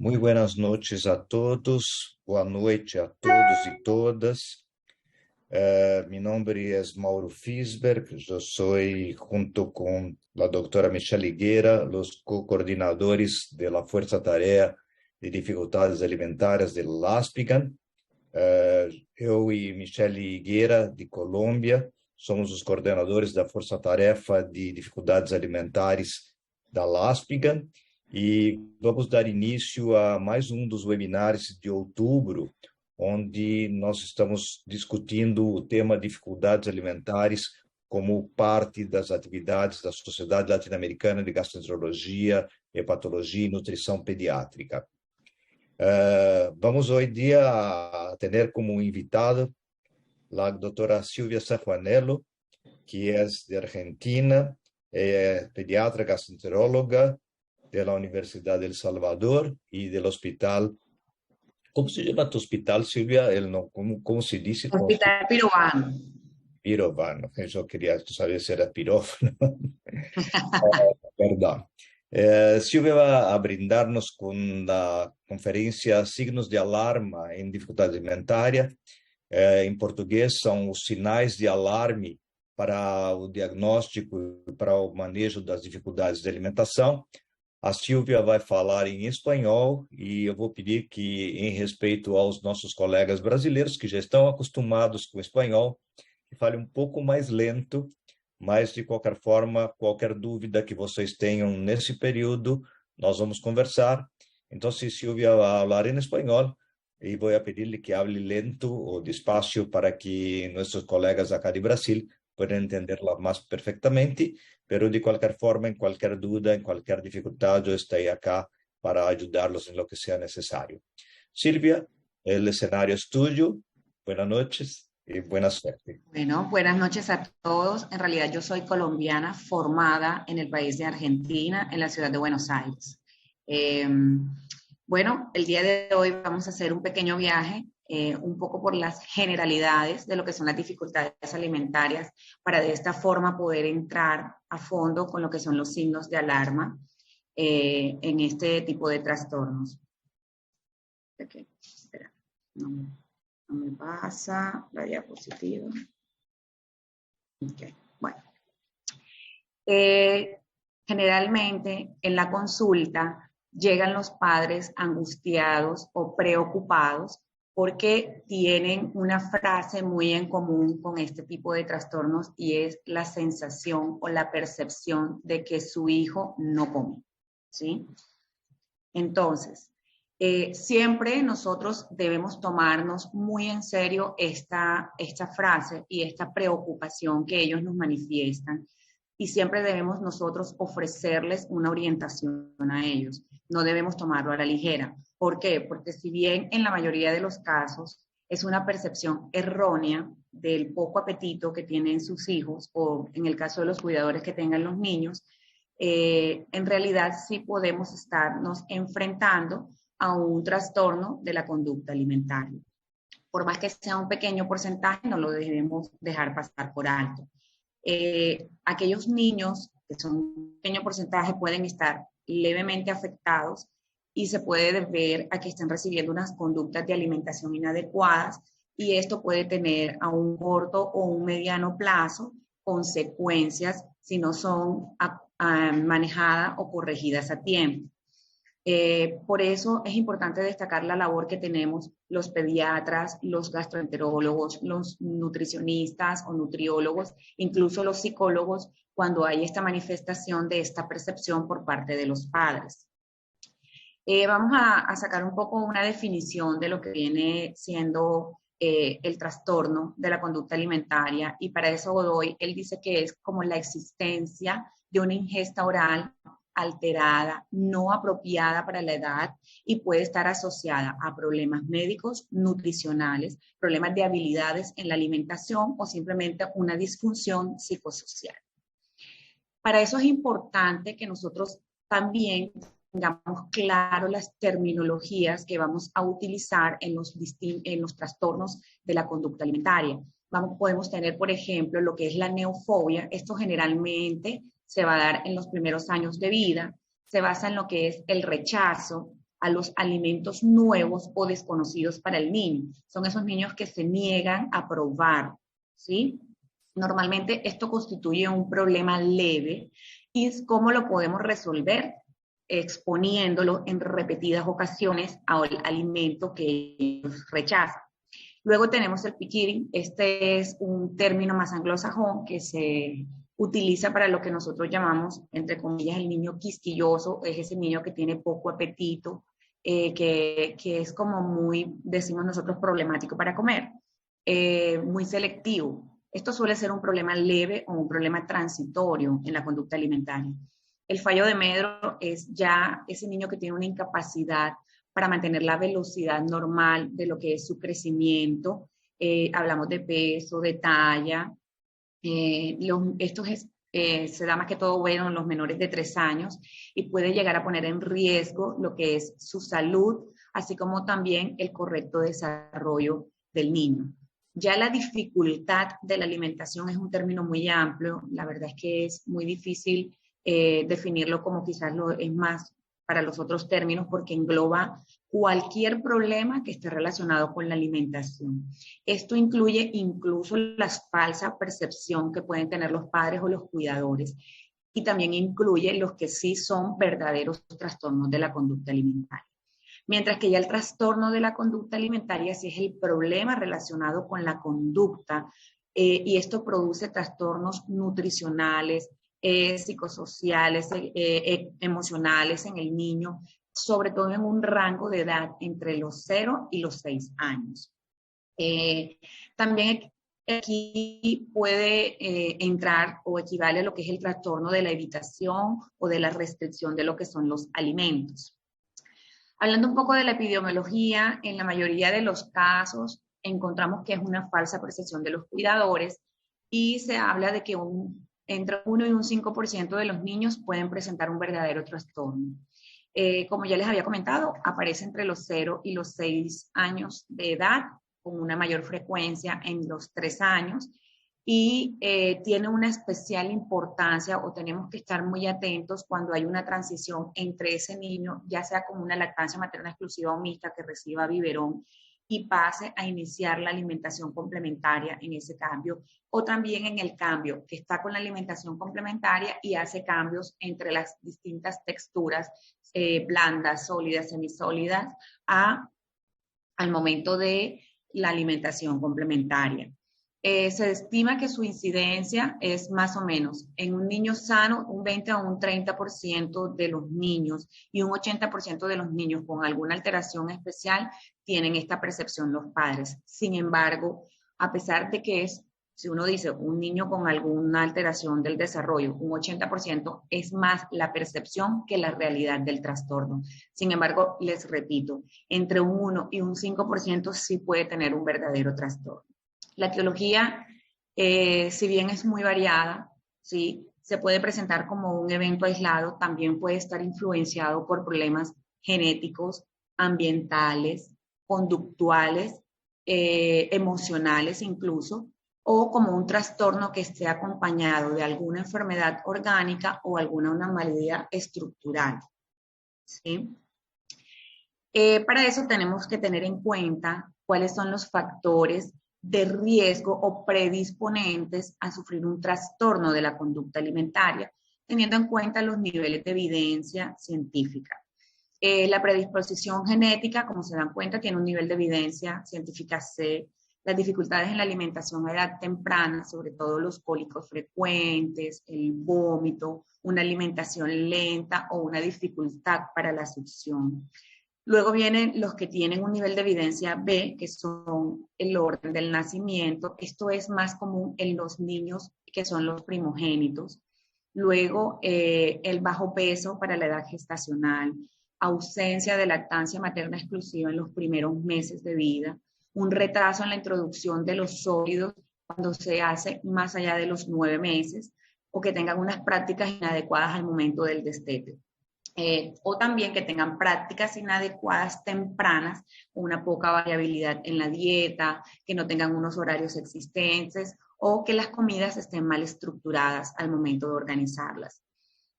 Muy buenas noches a todos, boa noite a todos y todas. Mi nombre es Mauro Fisberg, yo soy junto con la doctora Michelle Higuera, los co-coordinadores de la Fuerza Tarea de Dificultades Alimentarias de LASPIGAN. Eu e Michelle Higuera, de Colômbia, somos os coordenadores da Força Tarefa de Dificuldades Alimentares da LASPIGAN e vamos dar início a mais um dos webinários de outubro, onde nós estamos discutindo o tema dificuldades alimentares como parte das atividades da Sociedade Latino-Americana de Gastroenterologia, Hepatologia e Nutrição Pediátrica. Vamos hoy día a tener como invitada la doctora Silvia Sajuanello, que es de Argentina, pediatra gastroenteróloga de la Universidad del Salvador y del hospital. ¿Cómo se llama tu hospital, Silvia? ¿Cómo se dice? Hospital Pirovano. Pirovano. Yo quería saber si era pirófano. Perdón. Silvia va a brindarnos con la conferencia Signos de Alarma em Dificuldade Alimentária. Em português, são os sinais de alarme para o diagnóstico e para o manejo das dificuldades de alimentação. A Silvia vai falar em espanhol e eu vou pedir que, em respeito aos nossos colegas brasileiros que já estão acostumados com o espanhol, que fale um pouco mais lento, mas, de qualquer forma, qualquer dúvida que vocês tenham nesse período, nós vamos conversar. Então, se Silvia vai falar em espanhol, e vou pedir-lhe que hable lento ou despacio para que nossos colegas acá de Brasil puedan entenderla más perfectamente, pero de cualquier forma, en cualquier duda, en cualquier dificultad, yo estoy acá para ayudarlos en lo que sea necesario. Silvia, el escenario es tuyo. Buenas noches y buena suerte. Bueno, buenas noches a todos. En realidad yo soy colombiana formada en el país de Argentina, en la ciudad de Buenos Aires. Bueno, el día de hoy vamos a hacer un pequeño viaje, un poco por las generalidades de lo que son las dificultades alimentarias, para de esta forma poder entrar a fondo con lo que son los signos de alarma en este tipo de trastornos. Okay, espera, no me pasa la diapositiva. Okay, bueno. Generalmente en la consulta llegan los padres angustiados o preocupados porque tienen una frase muy en común con este tipo de trastornos y es la sensación o la percepción de que su hijo no come, ¿sí? Entonces, siempre nosotros debemos tomarnos muy en serio esta frase y esta preocupación que ellos nos manifiestan, y siempre debemos nosotros ofrecerles una orientación a ellos. No debemos tomarlo a la ligera. ¿Por qué? Porque si bien en la mayoría de los casos es una percepción errónea del poco apetito que tienen sus hijos, o en el caso de los cuidadores que tengan los niños, en realidad sí podemos estarnos enfrentando a un trastorno de la conducta alimentaria. Por más que sea un pequeño porcentaje, no lo debemos dejar pasar por alto. Aquellos niños que son un pequeño porcentaje pueden estar levemente afectados y se puede deber a que estén recibiendo unas conductas de alimentación inadecuadas, y esto puede tener a un corto o un mediano plazo consecuencias si no son manejadas o corregidas a tiempo. Por eso es importante destacar la labor que tenemos los pediatras, los gastroenterólogos, los nutricionistas o nutriólogos, incluso los psicólogos, cuando hay esta manifestación de esta percepción por parte de los padres. Vamos a sacar un poco una definición de lo que viene siendo el trastorno de la conducta alimentaria, y para eso Godoy, él dice que es como la existencia de una ingesta oral alterada, no apropiada para la edad, y puede estar asociada a problemas médicos, nutricionales, problemas de habilidades en la alimentación o simplemente una disfunción psicosocial. Para eso es importante que nosotros también tengamos claro las terminologías que vamos a utilizar en los trastornos de la conducta alimentaria. Podemos tener, por ejemplo, lo que es la neofobia. Esto generalmente se va a dar en los primeros años de vida. Se basa en lo que es el rechazo a los alimentos nuevos o desconocidos para el niño. Son esos niños que se niegan a probar, ¿sí? Normalmente esto constituye un problema leve y ¿cómo lo podemos resolver? Exponiéndolo en repetidas ocasiones al alimento que ellos rechazan. Luego tenemos el picky eating. Este es un término más anglosajón que se utiliza para lo que nosotros llamamos, entre comillas, el niño quisquilloso. Es ese niño que tiene poco apetito, que es como muy, decimos nosotros, problemático para comer, muy selectivo. Esto suele ser un problema leve o un problema transitorio en la conducta alimentaria. El fallo de Medro es ya ese niño que tiene una incapacidad para mantener la velocidad normal de lo que es su crecimiento. Hablamos de peso, de talla. Se da más que todo bueno en los menores de 3 años y puede llegar a poner en riesgo lo que es su salud, así como también el correcto desarrollo del niño. Ya la dificultad de la alimentación es un término muy amplio. La verdad es que es muy difícil definirlo como quizás lo es más para los otros términos, porque engloba cualquier problema que esté relacionado con la alimentación. Esto incluye incluso la falsa percepción que pueden tener los padres o los cuidadores, y también incluye los que sí son verdaderos trastornos de la conducta alimentaria. Mientras que ya el trastorno de la conducta alimentaria sí es el problema relacionado con la conducta, y esto produce trastornos nutricionales, psicosociales, emocionales en el niño, sobre todo en un rango de edad entre los 0 y los 6 años. También aquí puede entrar o equivale a lo que es el trastorno de la evitación o de la restricción de lo que son los alimentos. Hablando un poco de la epidemiología, en la mayoría de los casos encontramos que es una falsa percepción de los cuidadores y se habla de que entre 1 y un 5% de los niños pueden presentar un verdadero trastorno. Como ya les había comentado, aparece entre los 0 y los 6 años de edad, con una mayor frecuencia en los 3 años, y tiene una especial importancia, o tenemos que estar muy atentos cuando hay una transición entre ese niño, ya sea con una lactancia materna exclusiva o mixta que reciba biberón y pase a iniciar la alimentación complementaria en ese cambio, o también en el cambio que está con la alimentación complementaria y hace cambios entre las distintas texturas blandas, sólidas, semisólidas, al momento de la alimentación complementaria. Se estima que su incidencia es más o menos en un niño sano, un 20 a un 30% de los niños, y un 80% de los niños con alguna alteración especial tienen esta percepción los padres. Sin embargo, a pesar de que es, si uno dice un niño con alguna alteración del desarrollo, un 80% es más la percepción que la realidad del trastorno. Sin embargo, les repito, entre un 1 y un 5% sí puede tener un verdadero trastorno. La etiología, si bien es muy variada, ¿sí?, se puede presentar como un evento aislado, también puede estar influenciado por problemas genéticos, ambientales, conductuales, emocionales incluso, o como un trastorno que esté acompañado de alguna enfermedad orgánica o alguna anomalía estructural, ¿sí? Para eso tenemos que tener en cuenta cuáles son los factores de riesgo o predisponentes a sufrir un trastorno de la conducta alimentaria, teniendo en cuenta los niveles de evidencia científica. La predisposición genética, como se dan cuenta, tiene un nivel de evidencia científica C. Las dificultades en la alimentación a edad temprana, sobre todo los cólicos frecuentes, el vómito, una alimentación lenta o una dificultad para la succión. Luego vienen los que tienen un nivel de evidencia B, que son el orden del nacimiento. Esto es más común en los niños que son los primogénitos. Luego, el bajo peso para la edad gestacional, ausencia de lactancia materna exclusiva en los primeros meses de vida, un retraso en la introducción de los sólidos cuando se hace más allá de los 9 meses, o que tengan unas prácticas inadecuadas al momento del destete. O también que tengan prácticas inadecuadas tempranas, una poca variabilidad en la dieta, que no tengan unos horarios existentes o que las comidas estén mal estructuradas al momento de organizarlas.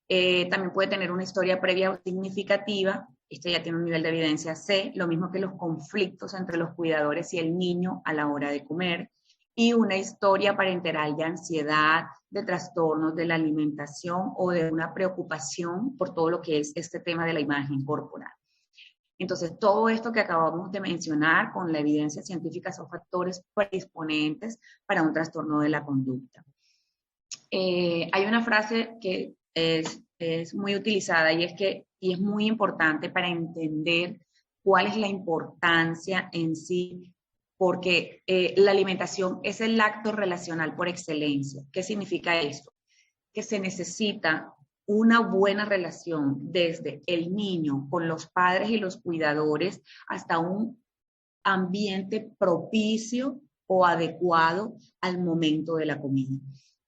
También puede tener una historia previa significativa Este ya tiene un nivel de evidencia C, lo mismo que los conflictos entre los cuidadores y el niño a la hora de comer, y una historia parental de ansiedad, de trastornos de la alimentación o de una preocupación por todo lo que es este tema de la imagen corporal. Entonces, todo esto que acabamos de mencionar con la evidencia científica son factores predisponentes para un trastorno de la conducta. Hay una frase que es muy utilizada y es muy importante para entender cuál es la importancia en sí, porque la alimentación es el acto relacional por excelencia. ¿Qué significa esto? Que se necesita una buena relación desde el niño con los padres y los cuidadores hasta un ambiente propicio o adecuado al momento de la comida.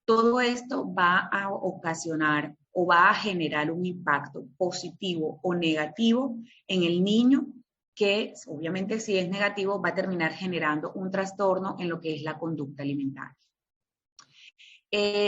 Todo esto va a ocasionar o va a generar un impacto positivo o negativo en el niño, que obviamente si es negativo va a terminar generando un trastorno en lo que es la conducta alimentaria.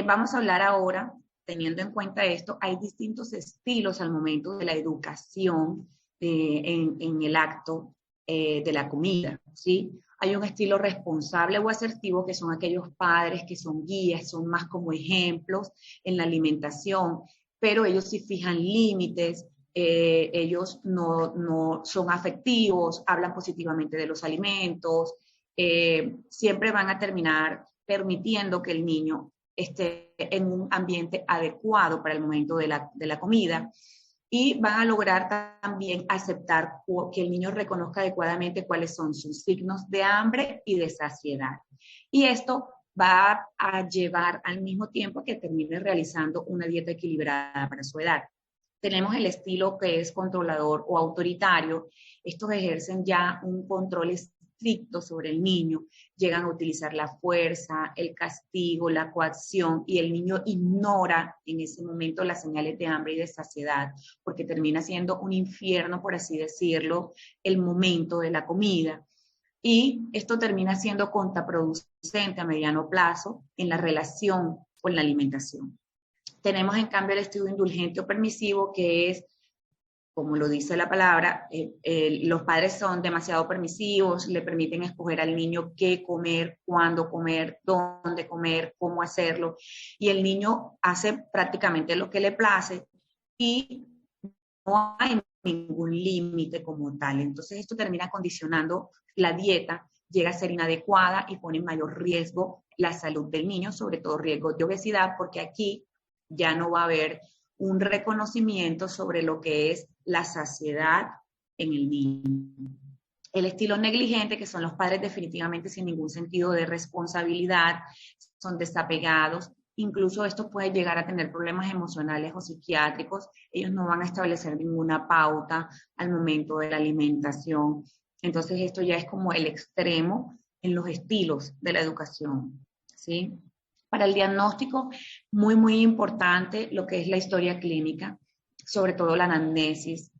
Vamos a hablar ahora, teniendo en cuenta esto, hay distintos estilos al momento de la educación en el acto de la comida, ¿sí? Hay un estilo responsable o asertivo, que son aquellos padres que son guías, son más como ejemplos en la alimentación, pero ellos sí fijan límites, ellos no son afectivos, hablan positivamente de los alimentos, siempre van a terminar permitiendo que el niño esté en un ambiente adecuado para el momento de la comida, y van a lograr también aceptar que el niño reconozca adecuadamente cuáles son sus signos de hambre y de saciedad. Y esto va a llevar al mismo tiempo que termine realizando una dieta equilibrada para su edad. Tenemos el estilo que es controlador o autoritario. Estos ejercen ya un control estricto sobre el niño, llegan a utilizar la fuerza, el castigo, la coacción, y el niño ignora en ese momento las señales de hambre y de saciedad, porque termina siendo un infierno, por así decirlo, el momento de la comida. Y esto termina siendo contraproducente a mediano plazo en la relación con la alimentación. Tenemos en cambio el estilo indulgente o permisivo, que es, como lo dice la palabra, los padres son demasiado permisivos, le permiten escoger al niño qué comer, cuándo comer, dónde comer, cómo hacerlo, y el niño hace prácticamente lo que le place y no hay ningún límite como tal. Entonces esto termina condicionando la dieta, llega a ser inadecuada y pone en mayor riesgo la salud del niño, sobre todo riesgo de obesidad, porque aquí ya no va a haber un reconocimiento sobre lo que es la saciedad en el niño. El estilo negligente, que son los padres definitivamente sin ningún sentido de responsabilidad, son desapegados, incluso estos pueden llegar a tener problemas emocionales o psiquiátricos, ellos no van a establecer ninguna pauta al momento de la alimentación. Entonces esto ya es como el extremo en los estilos de la educación, ¿sí? Para el diagnóstico, muy importante lo que es la historia clínica, sobre todo la anamnesis.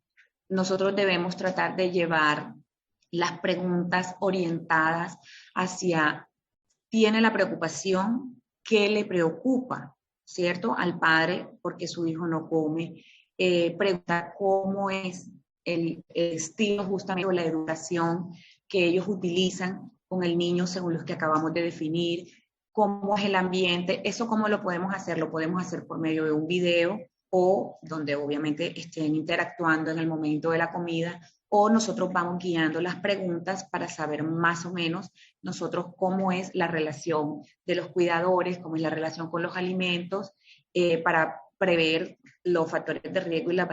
Nosotros debemos tratar de llevar las preguntas orientadas hacia, ¿tiene la preocupación? ¿Qué le preocupa? ¿Cierto? Al padre porque su hijo no come. Preguntar cómo es el estilo justamente de la educación que ellos utilizan con el niño según los que acabamos de definir. Cómo es el ambiente, eso cómo lo podemos hacer por medio de un video o donde obviamente estén interactuando en el momento de la comida, o nosotros vamos guiando las preguntas para saber más o menos nosotros cómo es la relación de los cuidadores, cómo es la relación con los alimentos, para prever los factores de riesgo y las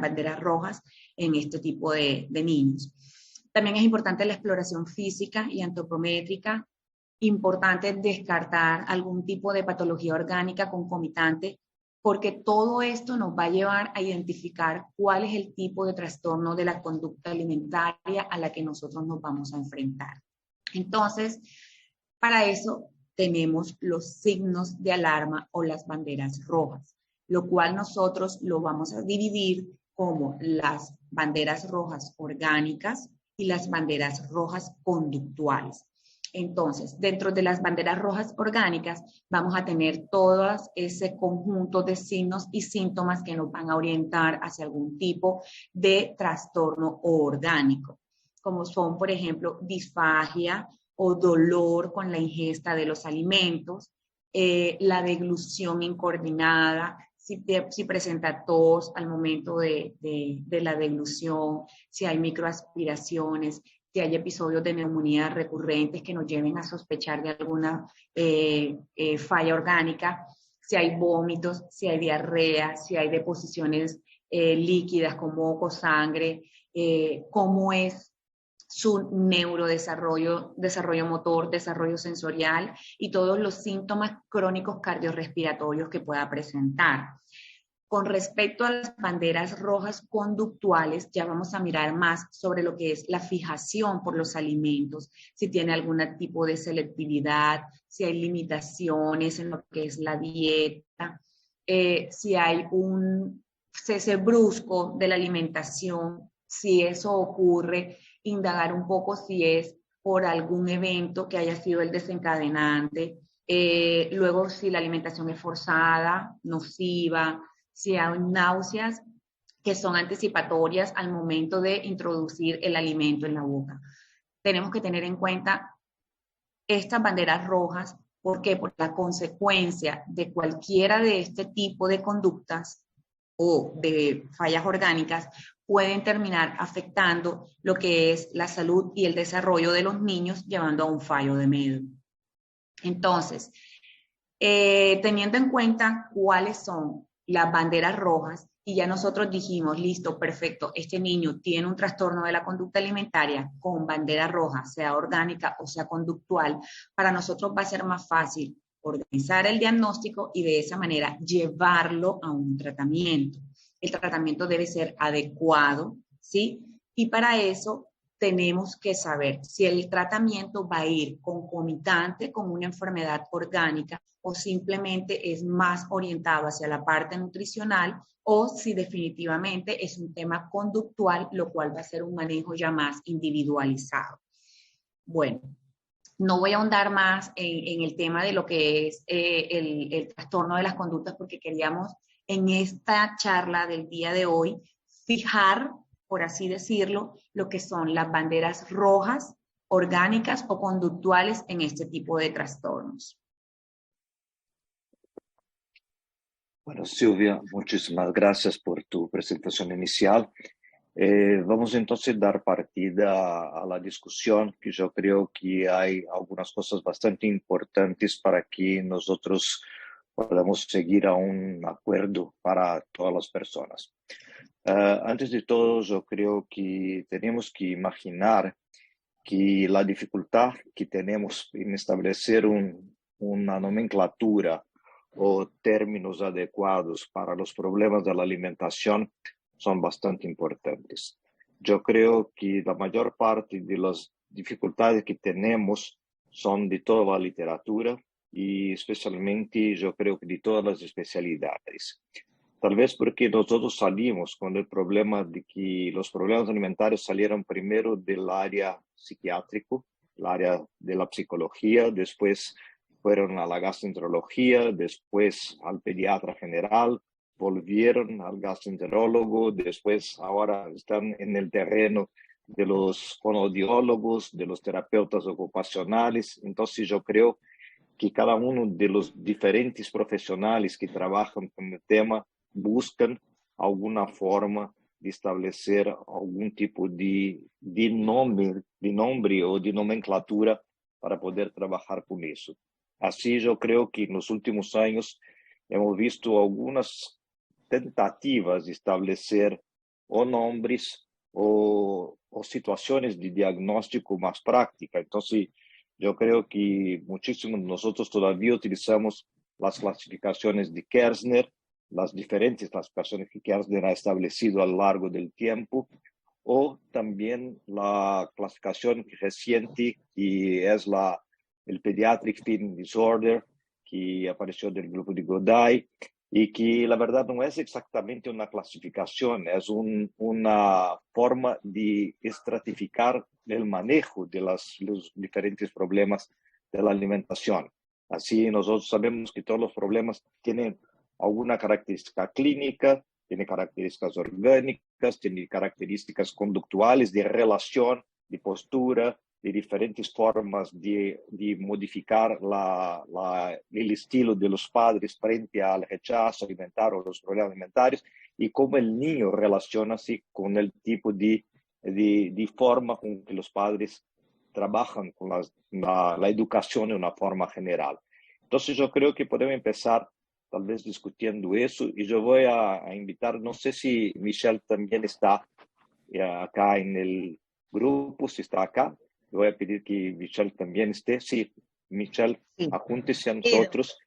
banderas rojas en este tipo de niños. También es importante la exploración física y antropométrica. Importante descartar algún tipo de patología orgánica concomitante, porque todo esto nos va a llevar a identificar cuál es el tipo de trastorno de la conducta alimentaria a la que nosotros nos vamos a enfrentar. Entonces, para eso tenemos los signos de alarma o las banderas rojas, lo cual nosotros lo vamos a dividir como las banderas rojas orgánicas y las banderas rojas conductuales. Entonces, dentro de las banderas rojas orgánicas, vamos a tener todo ese conjunto de signos y síntomas que nos van a orientar hacia algún tipo de trastorno orgánico, como son, por ejemplo, disfagia o dolor con la ingesta de los alimentos, la deglución incoordinada, si presenta tos al momento de la deglución, si hay microaspiraciones, si hay episodios de neumonía recurrentes que nos lleven a sospechar de alguna falla orgánica, si hay vómitos, si hay diarrea, si hay deposiciones líquidas como moco, sangre, cómo es su neurodesarrollo, desarrollo motor, desarrollo sensorial y todos los síntomas crónicos cardiorrespiratorios que pueda presentar. Con respecto a las banderas rojas conductuales, ya vamos a mirar más sobre lo que es la fijación por los alimentos, si tiene algún tipo de selectividad, si hay limitaciones en lo que es la dieta, si hay un cese brusco de la alimentación, si eso ocurre, indagar un poco si es por algún evento que haya sido el desencadenante, luego si la alimentación es forzada, nociva, si hay náuseas que son anticipatorias al momento de introducir el alimento en la boca. Tenemos que tener en cuenta estas banderas rojas, ¿por qué? Por la consecuencia de cualquiera de este tipo de conductas o de fallas orgánicas pueden terminar afectando lo que es la salud y el desarrollo de los niños, llevando a un fallo de médula. Entonces, teniendo en cuenta cuáles son las banderas rojas, y ya nosotros dijimos, listo, perfecto, este niño tiene un trastorno de la conducta alimentaria con bandera roja, sea orgánica o sea conductual, para nosotros va a ser más fácil organizar el diagnóstico y de esa manera llevarlo a un tratamiento. El tratamiento debe ser adecuado, ¿sí? Y para eso tenemos que saber si el tratamiento va a ir concomitante con una enfermedad orgánica o simplemente es más orientado hacia la parte nutricional o si definitivamente es un tema conductual, lo cual va a ser un manejo ya más individualizado. Bueno, no voy a ahondar más en el tema de lo que es el trastorno de las conductas porque queríamos en esta charla del día de hoy fijar, por así decirlo, lo que son las banderas rojas, orgánicas o conductuales en este tipo de trastornos. Bueno, Silvia, muchísimas gracias por tu presentación inicial. Vamos entonces a dar partida a la discusión, que yo creo que hay algunas cosas bastante importantes para que nosotros podamos seguir a un acuerdo para todas las personas. Antes de todo, yo creo que tenemos que imaginar que la dificultad que tenemos en establecer una nomenclatura o términos adecuados para los problemas de la alimentación son bastante importantes. Yo creo que la mayor parte de las dificultades que tenemos son de toda la literatura y especialmente yo creo que de todas las especialidades. Tal vez porque nosotros salimos con el problema de que los problemas alimentarios salieron primero del área psiquiátrico, el área de la psicología, después fueron a la gastroenterología, después al pediatra general, volvieron al gastroenterólogo, después ahora están en el terreno de los fonoaudiólogos, de los terapeutas ocupacionales. Entonces yo creo que cada uno de los diferentes profesionales que trabajan con el tema buscan alguna forma de establecer algún tipo de nombre o de nomenclatura para poder trabajar con eso. Así yo creo que en los últimos años hemos visto algunas tentativas de establecer o nombres o situaciones de diagnóstico más práctica. Entonces, yo creo que muchísimos de nosotros todavía utilizamos las clasificaciones de Kerzner, las diferentes clasificaciones que Kerzner ha establecido a lo largo del tiempo, o también la clasificación reciente que es el Pediatric Feeding Disorder, que apareció del grupo de Godai, y que la verdad no es exactamente una clasificación, es una forma de estratificar el manejo de los diferentes problemas de la alimentación. Así nosotros sabemos que todos los problemas tienen alguna característica clínica, tienen características orgánicas, tienen características conductuales, de relación, de postura, de diferentes formas de modificar el estilo de los padres frente al rechazo alimentar o los problemas alimentarios, y cómo el niño relaciona-se con el tipo de forma con que los padres trabajan con la educación de una forma general. Entonces yo creo que podemos empezar tal vez discutiendo eso, y yo voy a invitar, no sé si Michelle también está acá en el grupo, si está acá. Voy a pedir que Michelle también esté. Sí, Michelle, Sí. ajúntese a nosotros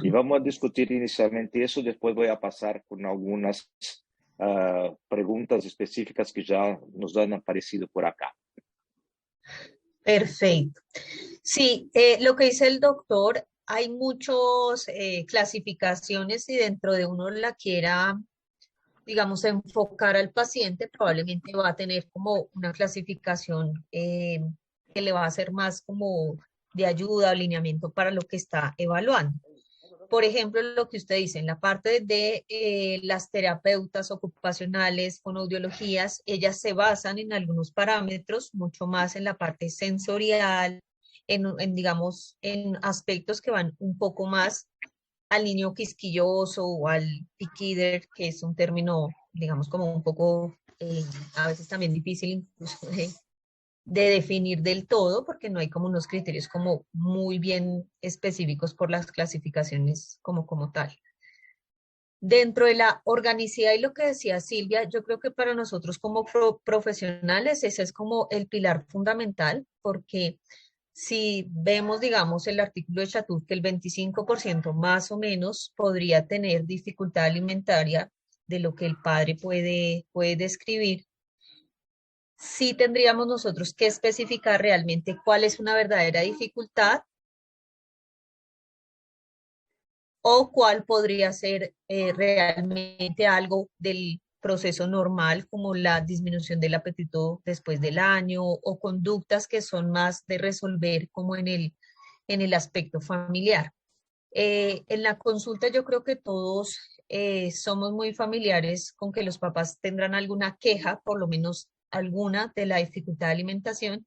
y vamos a discutir inicialmente eso. Después voy a pasar con algunas preguntas específicas que ya nos han aparecido por acá. Perfecto. Sí, lo que dice el doctor, hay muchas clasificaciones y dentro de uno la quiera, digamos, enfocar al paciente, probablemente va a tener como una clasificación que le va a ser más como de ayuda o alineamiento para lo que está evaluando. Por ejemplo, lo que usted dice, en la parte de las terapeutas ocupacionales con audiologías, ellas se basan en algunos parámetros, mucho más en la parte sensorial, digamos, en aspectos que van un poco más al niño quisquilloso o al picky eater, que es un término, digamos, como un poco, a veces también difícil incluso de definir del todo, porque no hay como unos criterios como muy bien específicos por las clasificaciones como tal. Dentro de la organicidad y lo que decía Silvia, yo creo que para nosotros como profesionales ese es como el pilar fundamental, porque si vemos, digamos, el artículo de Chatout, que el 25% más o menos podría tener dificultad alimentaria de lo que el padre puede describir, sí tendríamos nosotros que especificar realmente cuál es una verdadera dificultad o cuál podría ser realmente algo del proceso normal, como la disminución del apetito después del año o conductas que son más de resolver como en el aspecto familiar. En la consulta yo creo que todos somos muy familiares con que los papás tendrán alguna queja, por lo menos alguna, de la dificultad de alimentación.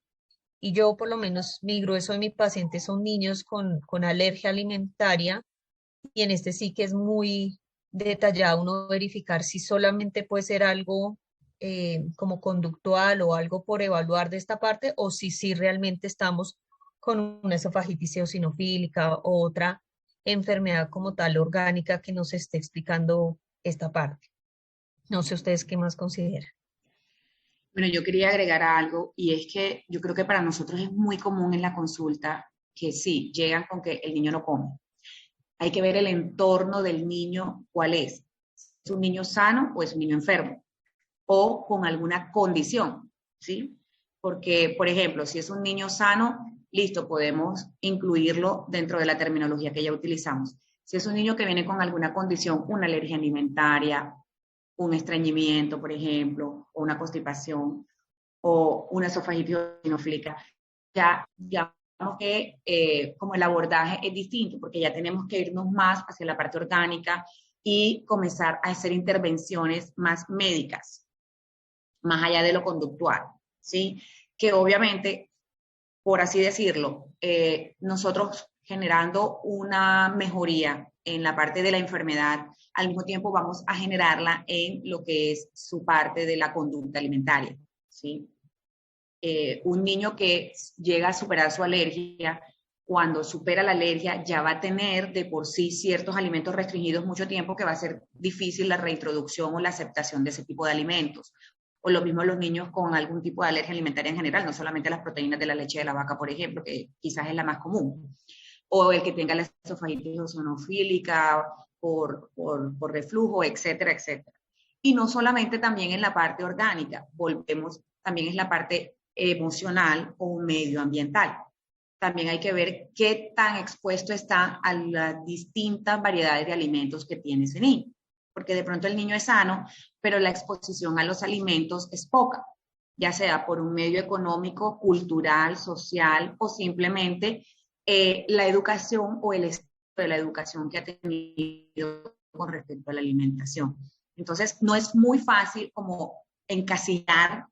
Y yo, por lo menos, mi grueso de mis pacientes son niños con alergia alimentaria, y en este sí que es muy detallado uno verificar si solamente puede ser algo como conductual o algo por evaluar de esta parte, o si realmente estamos con una esofagitis eosinofílica o otra enfermedad como tal orgánica que nos esté explicando esta parte. No sé ustedes qué más consideran. Bueno, yo quería agregar algo, y es que yo creo que para nosotros es muy común en la consulta que sí, llegan con que el niño no come. Hay que ver el entorno del niño, cuál es. ¿Es un niño sano o es un niño enfermo? O con alguna condición, ¿sí? Porque, por ejemplo, si es un niño sano, listo, podemos incluirlo dentro de la terminología que ya utilizamos. Si es un niño que viene con alguna condición, una alergia alimentaria, un estreñimiento, por ejemplo, o una constipación, o una esofagitis eosinofílica, ya digamos que como el abordaje es distinto, porque ya tenemos que irnos más hacia la parte orgánica y comenzar a hacer intervenciones más médicas, más allá de lo conductual, ¿sí? Que obviamente, por así decirlo, nosotros generando una mejoría en la parte de la enfermedad, al mismo tiempo vamos a generarla en lo que es su parte de la conducta alimentaria, ¿sí? Un niño que llega a superar su alergia, cuando supera la alergia ya va a tener de por sí ciertos alimentos restringidos mucho tiempo, que va a ser difícil la reintroducción o la aceptación de ese tipo de alimentos. O lo mismo los niños con algún tipo de alergia alimentaria en general, no solamente las proteínas de la leche de la vaca, por ejemplo, que quizás es la más común. O el que tenga la esofagitis eosinofílica por reflujo, etcétera, etcétera. Y no solamente también en la parte orgánica, volvemos, también es la parte emocional o medioambiental. también hay que ver qué tan expuesto está a las distintas variedades de alimentos que tiene ese niño. Porque de pronto el niño es sano, pero la exposición a los alimentos es poca, ya sea por un medio económico, cultural, social o simplemente la educación o el estilo de la educación que ha tenido con respecto a la alimentación. Entonces, no es muy fácil como encasillar.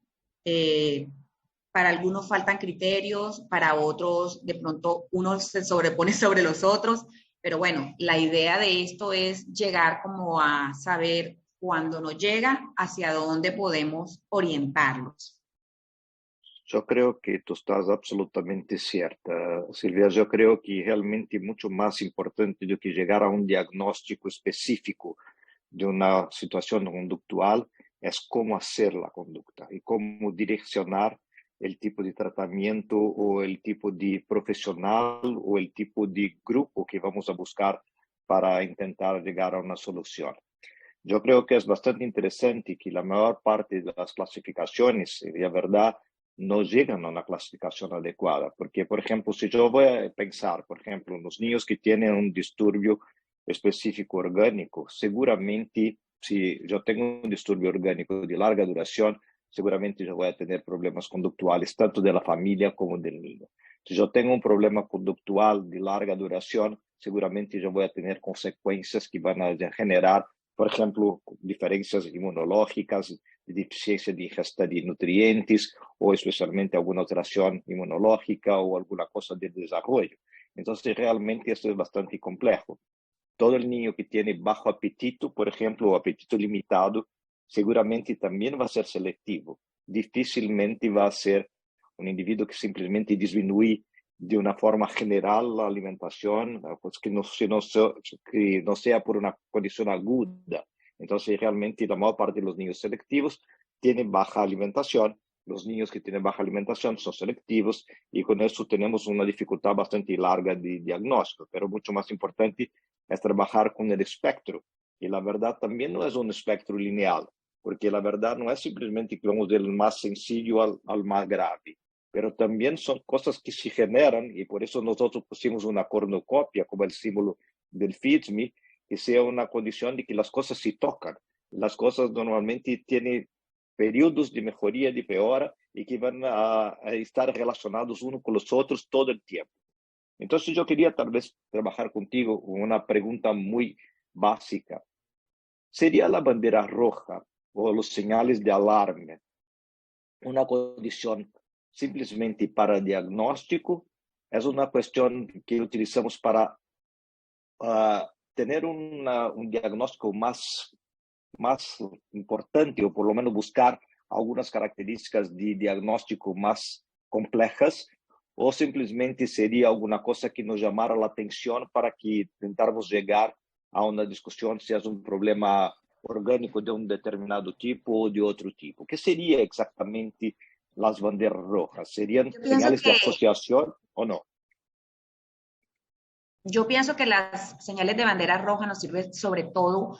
Para algunos faltan criterios, para otros de pronto uno se sobrepone sobre los otros, pero bueno, la idea de esto es llegar como a saber cuando nos llega hacia dónde podemos orientarlos. Yo creo que tú estás absolutamente cierta, Silvia. Yo creo que realmente mucho más importante do que llegar a un diagnóstico específico de una situación conductual es cómo hacer la conducta y cómo direccionar el tipo de tratamiento o el tipo de profesional o el tipo de grupo que vamos a buscar para intentar llegar a una solución. Yo creo que es bastante interesante que la mayor parte de las clasificaciones, la verdad, no llegan a una clasificación adecuada. Porque, por ejemplo, si yo voy a pensar, por ejemplo, en los niños que tienen un disturbio específico orgánico, seguramente, si yo tengo un disturbio orgánico de larga duración, seguramente yo voy a tener problemas conductuales, tanto de la familia como del niño. Si yo tengo un problema conductual de larga duración, seguramente yo voy a tener consecuencias que van a generar, por ejemplo, diferencias inmunológicas, deficiencia de ingesta de nutrientes o especialmente alguna alteración inmunológica o alguna cosa de desarrollo. Entonces, realmente esto es bastante complejo. Todo el niño que tiene bajo apetito, por ejemplo, o apetito limitado, seguramente también va a ser selectivo. Difícilmente va a ser un individuo que simplemente disminuye de una forma general la alimentación, pues que no sea por una condición aguda. Entonces, realmente la mayor parte de los niños selectivos tienen baja alimentación. Los niños que tienen baja alimentación son selectivos y con eso tenemos una dificultad bastante larga de diagnóstico, pero mucho más importante es trabajar con el espectro. Y la verdad también no es un espectro lineal, porque la verdad no es simplemente que vamos del más sencillo al más grave, pero también son cosas que se generan y por eso nosotros pusimos una cornucopia como el símbolo del FIDSMI, que sea una condición de que las cosas se tocan. Las cosas normalmente tienen periodos de mejoría y de peora y que van a estar relacionados unos con los otros todo el tiempo. Entonces yo quería tal vez trabajar contigo con una pregunta muy básica. ¿Sería la bandera roja o los señales de alarma una condición simplemente para diagnóstico? ¿Es una cuestión que utilizamos para tener un diagnóstico más importante o por lo menos buscar algunas características de diagnóstico más complejas? ¿O simplemente sería alguna cosa que nos llamara la atención para que tentáramos llegar a una discusión si es un problema orgánico de un determinado tipo o de otro tipo? ¿Qué sería exactamente las banderas rojas? ¿Serían señales de asociación o no? Yo pienso que las señales de bandera roja nos sirven sobre todo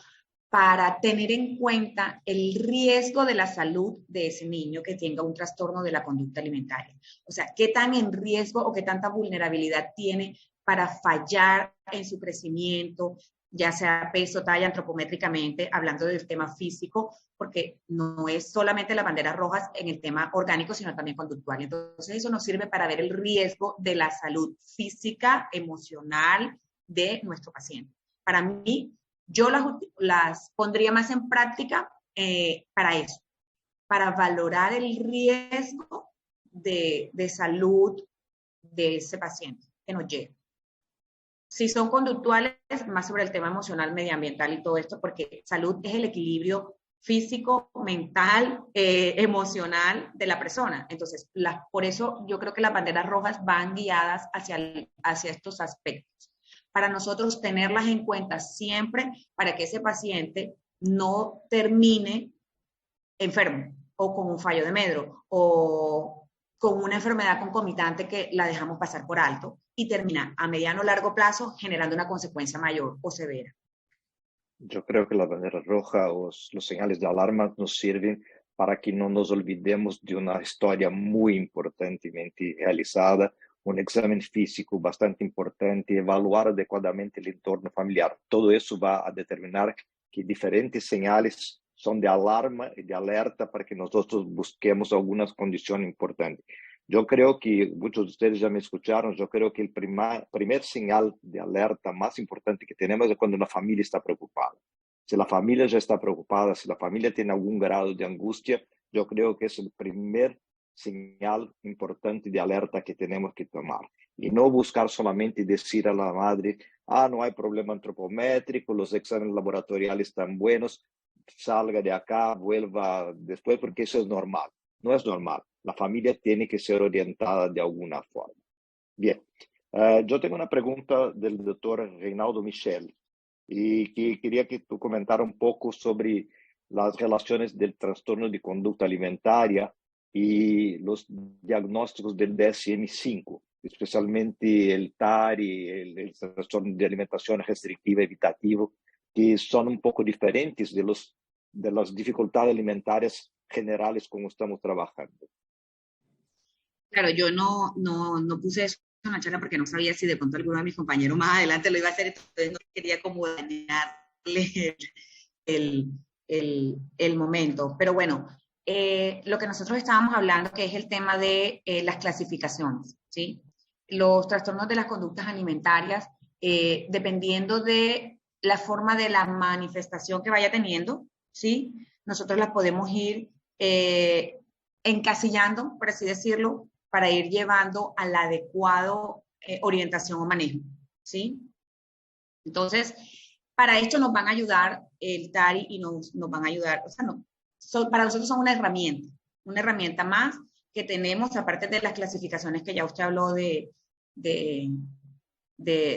para tener en cuenta el riesgo de la salud de ese niño que tenga un trastorno de la conducta alimentaria. O sea, qué tan en riesgo o qué tanta vulnerabilidad tiene para fallar en su crecimiento, ya sea peso, talla, antropométricamente, hablando del tema físico, porque no es solamente las banderas rojas en el tema orgánico, sino también conductual. Entonces, eso nos sirve para ver el riesgo de la salud física, emocional de nuestro paciente. Para mí, yo las pondría más en práctica para eso, para valorar el riesgo de salud de ese paciente que nos llega. Si son conductuales, más sobre el tema emocional, medioambiental y todo esto, porque salud es el equilibrio físico, mental, emocional de la persona. Entonces, por eso yo creo que las banderas rojas van guiadas hacia estos aspectos, para nosotros tenerlas en cuenta siempre para que ese paciente no termine enfermo o con un fallo de medro o con una enfermedad concomitante que la dejamos pasar por alto y termina a mediano o largo plazo generando una consecuencia mayor o severa. Yo creo que la bandera roja o los señales de alarma nos sirven para que no nos olvidemos de una historia muy importantemente realizada un examen físico bastante importante, evaluar adecuadamente el entorno familiar. Todo eso va a determinar que diferentes señales son de alarma y de alerta para que nosotros busquemos algunas condiciones importantes. Yo creo que muchos de ustedes ya me escucharon, yo creo que el primer señal de alerta más importante que tenemos es cuando una familia está preocupada. Si la familia ya está preocupada, si la familia tiene algún grado de angustia, yo creo que es el primer señal importante de alerta que tenemos que tomar. Y no buscar solamente decir a la madre, no hay problema antropométrico, los exámenes laboratoriales están buenos, salga de acá, vuelva después, porque eso es normal. No es normal. La familia tiene que ser orientada de alguna forma. Bien, yo tengo una pregunta del doctor Reinaldo Michel y que quería que tú comentara un poco sobre las relaciones del trastorno de conducta alimentaria y los diagnósticos del DSM-5, especialmente el TARI, el trastorno de alimentación restrictiva evitativo, que son un poco diferentes de las dificultades alimentarias generales como estamos trabajando. Claro, yo no puse eso en la charla porque no sabía si de pronto alguno de mis compañeros más adelante lo iba a hacer, entonces no quería como dañarle el momento. Pero bueno, lo que nosotros estábamos hablando, que es el tema de las clasificaciones, ¿sí? Los trastornos de las conductas alimentarias, dependiendo de la forma de la manifestación que vaya teniendo, ¿sí? Nosotros las podemos ir encasillando, por así decirlo, para ir llevando al adecuado orientación o manejo, ¿sí? Entonces, para esto nos van a ayudar el TARI y nos van a ayudar, o sea, para nosotros son una herramienta más que tenemos, aparte de las clasificaciones que ya usted habló de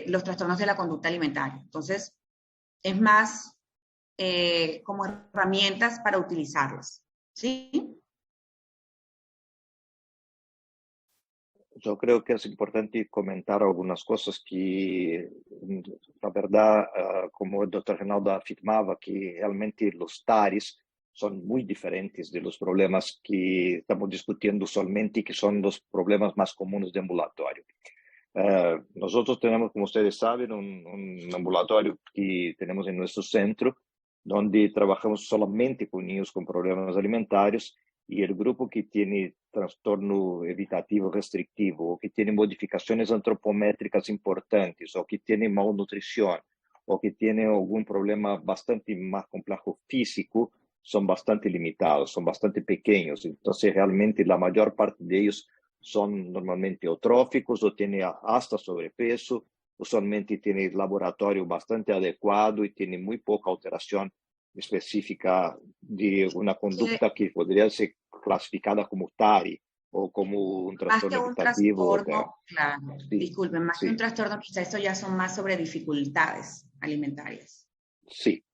los trastornos de la conducta alimentaria. Entonces, es más como herramientas para utilizarlas, ¿sí? Yo creo que es importante comentar algunas cosas que, la verdad, como el doctor Reinaldo afirmaba, que realmente los TARIs son muy diferentes de los problemas que estamos discutiendo usualmente y que son los problemas más comunes de ambulatorio. Nosotros tenemos, como ustedes saben, un ambulatorio que tenemos en nuestro centro, donde trabajamos solamente con niños con problemas alimentarios, y el grupo que tiene trastorno evitativo restrictivo, o que tiene modificaciones antropométricas importantes, o que tiene malnutrición, o que tiene algún problema bastante más complejo físico, son bastante limitados, son bastante pequeños. Entonces, realmente la mayor parte de ellos son normalmente eutróficos o tienen hasta sobrepeso, usualmente tienen laboratorio bastante adecuado y tienen muy poca alteración específica de una conducta que podría ser clasificada como TARI o como un Más que trastorno un evitativo. trastorno, claro, Sí, disculpen, más que un sí, trastorno, quizás esto ya son más sobre dificultades alimentarias. sí.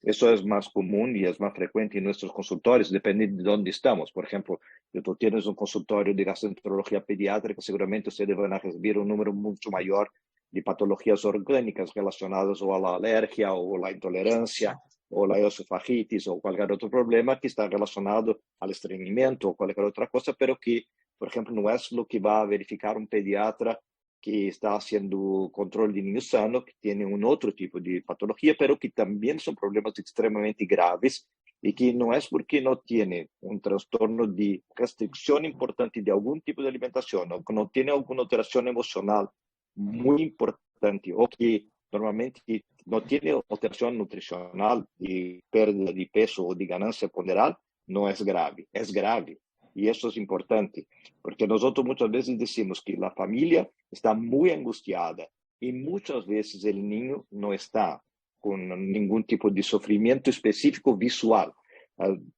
Eso es más común y es más frecuente en nuestros consultorios, depende de dónde estamos. Por ejemplo, si tú tienes un consultorio de gastroenterología pediátrica, seguramente ustedes van a recibir un número mucho mayor de patologías orgánicas relacionadas o a la alergia o la intolerancia o la esofagitis o cualquier otro problema que está relacionado al estreñimiento o cualquier otra cosa, pero que, por ejemplo, no es lo que va a verificar un pediatra que está haciendo control de niños sanos, que tienen un otro tipo de patología, pero que también son problemas extremadamente graves y que no es porque no tiene un trastorno de restricción importante de algún tipo de alimentación o que no tiene alguna alteración emocional muy importante o que normalmente no tiene alteración nutricional y pérdida de peso o de ganancia ponderal, no es grave. Es grave. Y eso es importante, porque nosotros muchas veces decimos que la familia está muy angustiada y muchas veces el niño no está con ningún tipo de sufrimiento específico visual.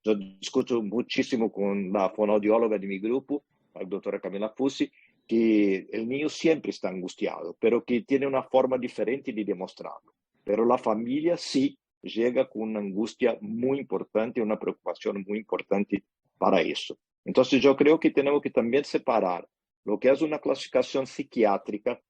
Yo discuto muchísimo con la fonoaudióloga de mi grupo, la doctora Camila Fussi, que el niño siempre está angustiado, pero que tiene una forma diferente de demostrarlo. Pero la familia sí llega con una angustia muy importante, una preocupación muy importante para eso. Entonces yo creo que tenemos que también separar lo que es una clasificación psiquiátrica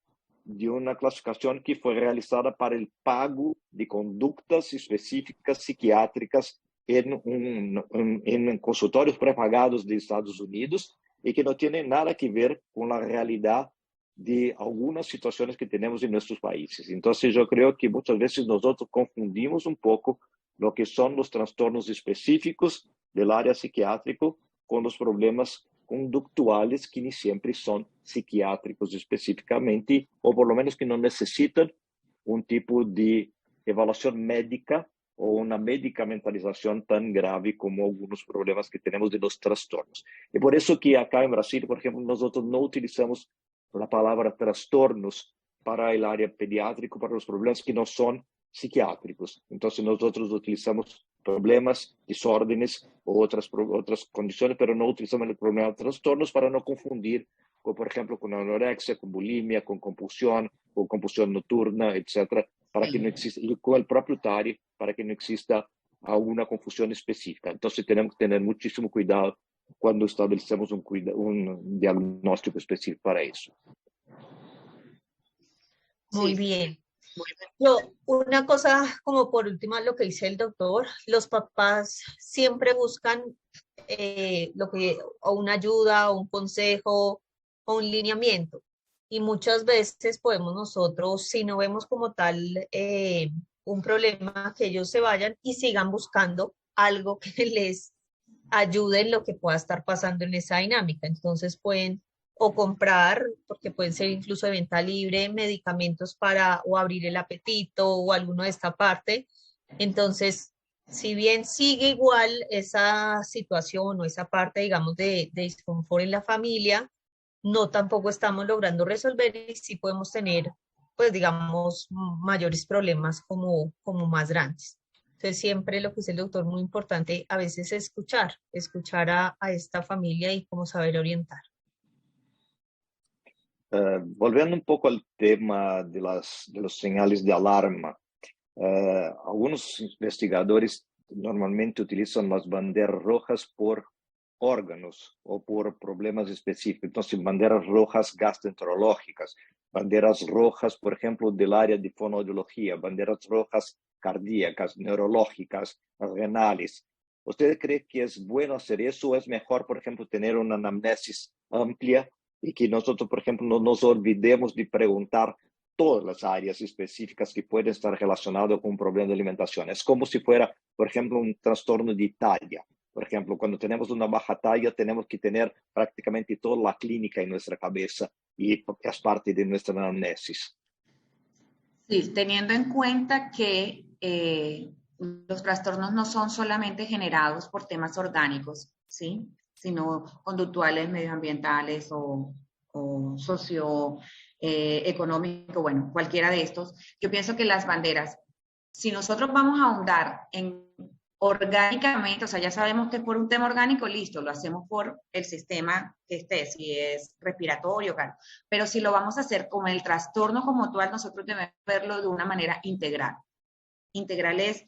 de una clasificación que fue realizada para el pago de conductas específicas psiquiátricas en consultorios prepagados de Estados Unidos y que no tiene nada que ver con la realidad de algunas situaciones que tenemos en nuestros países. Entonces yo creo que muchas veces nosotros confundimos un poco lo que son los trastornos específicos del área psiquiátrico con los problemas conductuales que ni siempre son psiquiátricos específicamente, o por lo menos que no necesitan un tipo de evaluación médica o una medicamentalización tan grave como algunos problemas que tenemos de los trastornos. Y por eso que acá en Brasil, por ejemplo, nosotros no utilizamos la palabra trastornos para el área pediátrico, para los problemas que no son psiquiátricos. Entonces nosotros utilizamos problemas, desórdenes o otras condiciones, pero no utilizamos el problema de trastornos para no confundir, con, por ejemplo, con anorexia, con bulimia, con compulsión nocturna, etcétera, para que no exista, y con el propio TARI, para que no exista alguna confusión específica. Entonces tenemos que tener muchísimo cuidado cuando establecemos un diagnóstico específico para eso. Muy bien. Yo, una cosa como por último lo que dice el doctor, los papás siempre buscan o una ayuda, o un consejo, o un lineamiento. Y muchas veces podemos nosotros, si no vemos como tal un problema, que ellos se vayan y sigan buscando algo que les ayude en lo que pueda estar pasando en esa dinámica. Entonces pueden o comprar, porque pueden ser incluso de venta libre, medicamentos para o abrir el apetito o alguno de esta parte. Entonces, si bien sigue igual esa situación o esa parte, digamos, de disconfort en la familia, no tampoco estamos logrando resolver y sí podemos tener, pues, digamos, mayores problemas como más grandes. Entonces, siempre lo que dice el doctor, muy importante, a veces escuchar a esta familia y cómo saber orientar. Volviendo un poco al tema de los señales de alarma, algunos investigadores normalmente utilizan las banderas rojas por órganos o por problemas específicos. Entonces, banderas rojas gastroenterológicas, banderas rojas, por ejemplo, del área de fonoaudiología, banderas rojas cardíacas, neurológicas, renales. ¿Usted cree que es bueno hacer eso o es mejor, por ejemplo, tener una anamnesis amplia y que nosotros, por ejemplo, no nos olvidemos de preguntar todas las áreas específicas que pueden estar relacionadas con un problema de alimentación? Es como si fuera, por ejemplo, un trastorno de talla. Por ejemplo, cuando tenemos una baja talla, tenemos que tener prácticamente toda la clínica en nuestra cabeza y es parte de nuestra anamnesis. Sí, teniendo en cuenta que los trastornos no son solamente generados por temas orgánicos, ¿sí? Sino conductuales, medioambientales o socioeconómicos, bueno, cualquiera de estos. Yo pienso que las banderas, si nosotros vamos a ahondar en orgánicamente, o sea, ya sabemos que por un tema orgánico, listo, lo hacemos por el sistema que esté, si es respiratorio, claro. Pero si lo vamos a hacer con el trastorno como tal, nosotros debemos verlo de una manera integral. Integral es,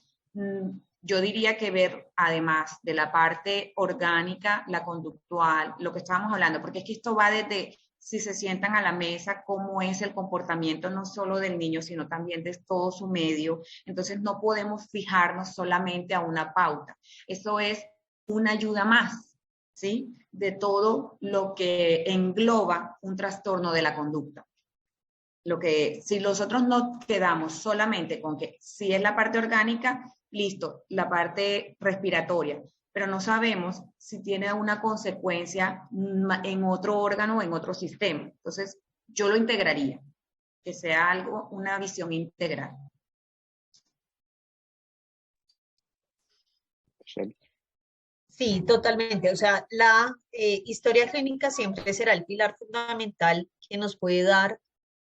yo diría que ver, además de la parte orgánica, la conductual, lo que estábamos hablando, porque es que esto va desde si se sientan a la mesa, cómo es el comportamiento no solo del niño, sino también de todo su medio. Entonces no podemos fijarnos solamente a una pauta. Eso es una ayuda más, ¿sí? De todo lo que engloba un trastorno de la conducta. Si nosotros no quedamos solamente con que si es la parte orgánica, listo, la parte respiratoria, pero no sabemos si tiene una consecuencia en otro órgano o en otro sistema. Entonces, yo lo integraría, que sea algo, una visión integral. Sí, totalmente. O sea, la historia clínica siempre será el pilar fundamental que nos puede dar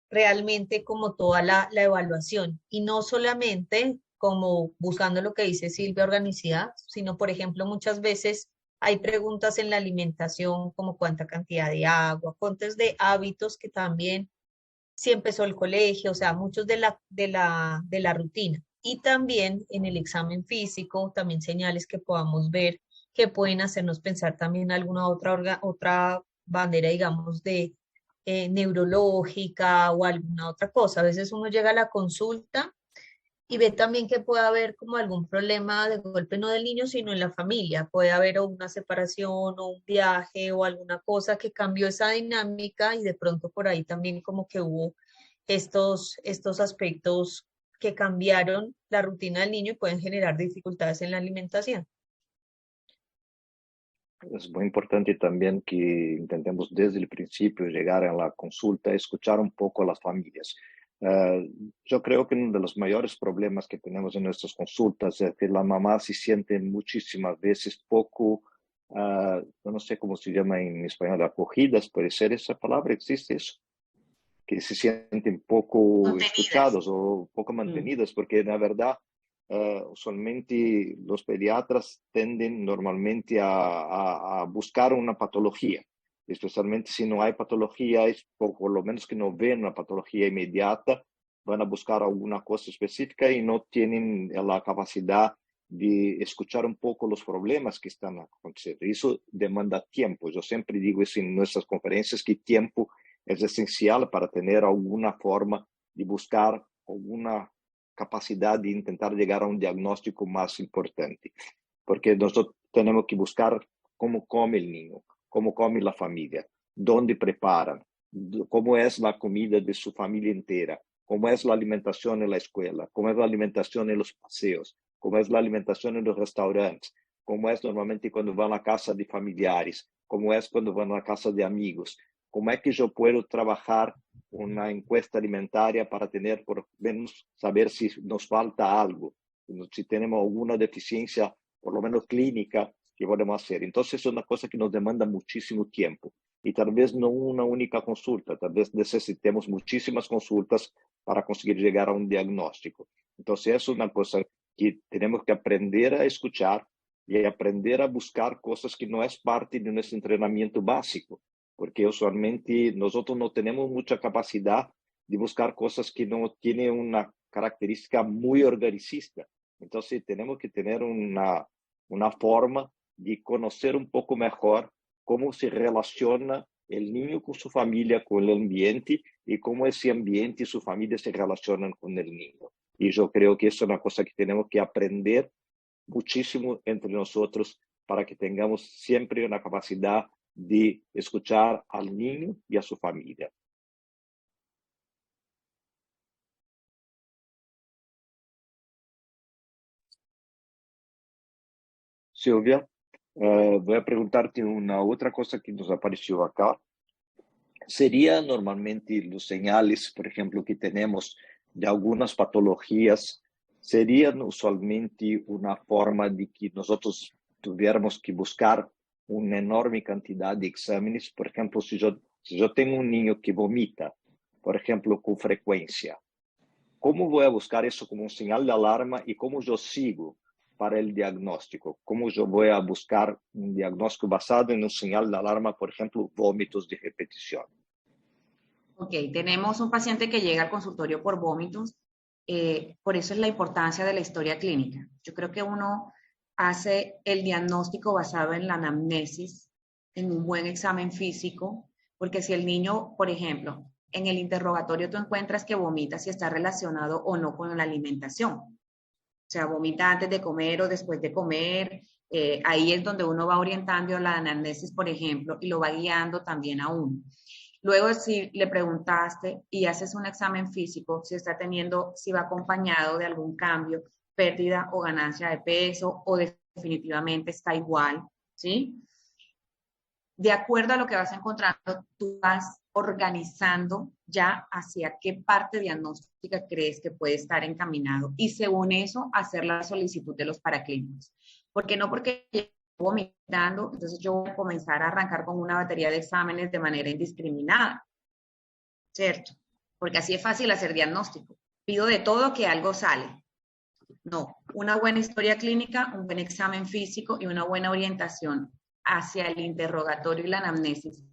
realmente como toda la evaluación y no solamente como buscando lo que dice Silvia, organicidad, sino por ejemplo muchas veces hay preguntas en la alimentación como cuánta cantidad de agua, cuántos de hábitos que también si empezó el colegio, o sea, muchos de la rutina. Y también en el examen físico, también señales que podamos ver que pueden hacernos pensar también alguna otra bandera, digamos, de neurológica o alguna otra cosa. A veces uno llega a la consulta y ve también que puede haber como algún problema de golpe no del niño, sino en la familia. Puede haber o una separación o un viaje o alguna cosa que cambió esa dinámica y de pronto por ahí también como que hubo estos aspectos que cambiaron la rutina del niño y pueden generar dificultades en la alimentación. Es muy importante también que intentemos desde el principio llegar a la consulta, escuchar un poco a las familias. Yo creo que uno de los mayores problemas que tenemos en nuestras consultas es que la mamá se siente muchísimas veces poco, no sé cómo se llama en español, acogidas, puede ser esa palabra, existe eso, que se sienten poco Contenidas. escuchados o poco mantenidas, porque la verdad, usualmente los pediatras tienden normalmente a buscar una patología, especialmente si no hay patología, o por lo menos que no ven una patología inmediata, van a buscar alguna cosa específica y no tienen la capacidad de escuchar un poco los problemas que están aconteciendo. Eso demanda tiempo. Yo siempre digo eso en nuestras conferencias, que tiempo es esencial para tener alguna forma de buscar alguna capacidad de intentar llegar a un diagnóstico más importante, porque nosotros tenemos que buscar cómo come el niño, cómo come la familia, dónde preparan, cómo es la comida de su familia entera, cómo es la alimentación en la escuela, cómo es la alimentación en los paseos, cómo es la alimentación en los restaurantes, cómo es normalmente cuando van a casa de familiares, cómo es cuando van a casa de amigos, cómo es que yo puedo trabajar una encuesta alimentaria para tener, por lo menos, saber si nos falta algo, si tenemos alguna deficiencia, por lo menos clínica, que podemos hacer. Entonces es una cosa que nos demanda muchísimo tiempo y tal vez no una única consulta, tal vez necesitemos muchísimas consultas para conseguir llegar a un diagnóstico. Entonces es una cosa que tenemos que aprender a escuchar y aprender a buscar cosas que no es parte de nuestro entrenamiento básico, porque usualmente nosotros no tenemos mucha capacidad de buscar cosas que no tienen una característica muy organicista. Entonces tenemos que tener una forma de conocer un poco mejor cómo se relaciona el niño con su familia, con el ambiente, y cómo ese ambiente y su familia se relacionan con el niño. Y yo creo que eso es una cosa que tenemos que aprender muchísimo entre nosotros para que tengamos siempre una capacidad de escuchar al niño y a su familia. Silvia, voy a preguntarte una otra cosa que nos apareció acá. ¿Sería normalmente los señales, por ejemplo, que tenemos de algunas patologías, serían usualmente una forma de que nosotros tuviéramos que buscar una enorme cantidad de exámenes? Por ejemplo, si yo tengo un niño que vomita, por ejemplo, con frecuencia, ¿cómo voy a buscar eso como un señal de alarma y cómo yo sigo para el diagnóstico? ¿Cómo yo voy a buscar un diagnóstico basado en un señal de alarma, por ejemplo, vómitos de repetición? Ok, tenemos un paciente que llega al consultorio por vómitos, por eso es la importancia de la historia clínica. Yo creo que uno hace el diagnóstico basado en la anamnesis, en un buen examen físico, porque si el niño, por ejemplo, en el interrogatorio tú encuentras que vomita, si está relacionado o no con la alimentación. O sea, vomita antes de comer o después de comer. Ahí es donde uno va orientando la anamnesis, por ejemplo, y lo va guiando también a uno. Luego, si le preguntaste y haces un examen físico, si está teniendo, si va acompañado de algún cambio, pérdida o ganancia de peso, o definitivamente está igual, ¿sí? De acuerdo a lo que vas encontrando, tú vas organizando ya hacia qué parte diagnóstica crees que puede estar encaminado y según eso hacer la solicitud de los paraclínicos. Porque no porque vomitando, entonces yo voy a comenzar a arrancar con una batería de exámenes de manera indiscriminada, ¿cierto? Porque así es fácil hacer diagnóstico. Pido de todo que algo sale. No, una buena historia clínica, un buen examen físico y una buena orientación hacia el interrogatorio y la anamnesis.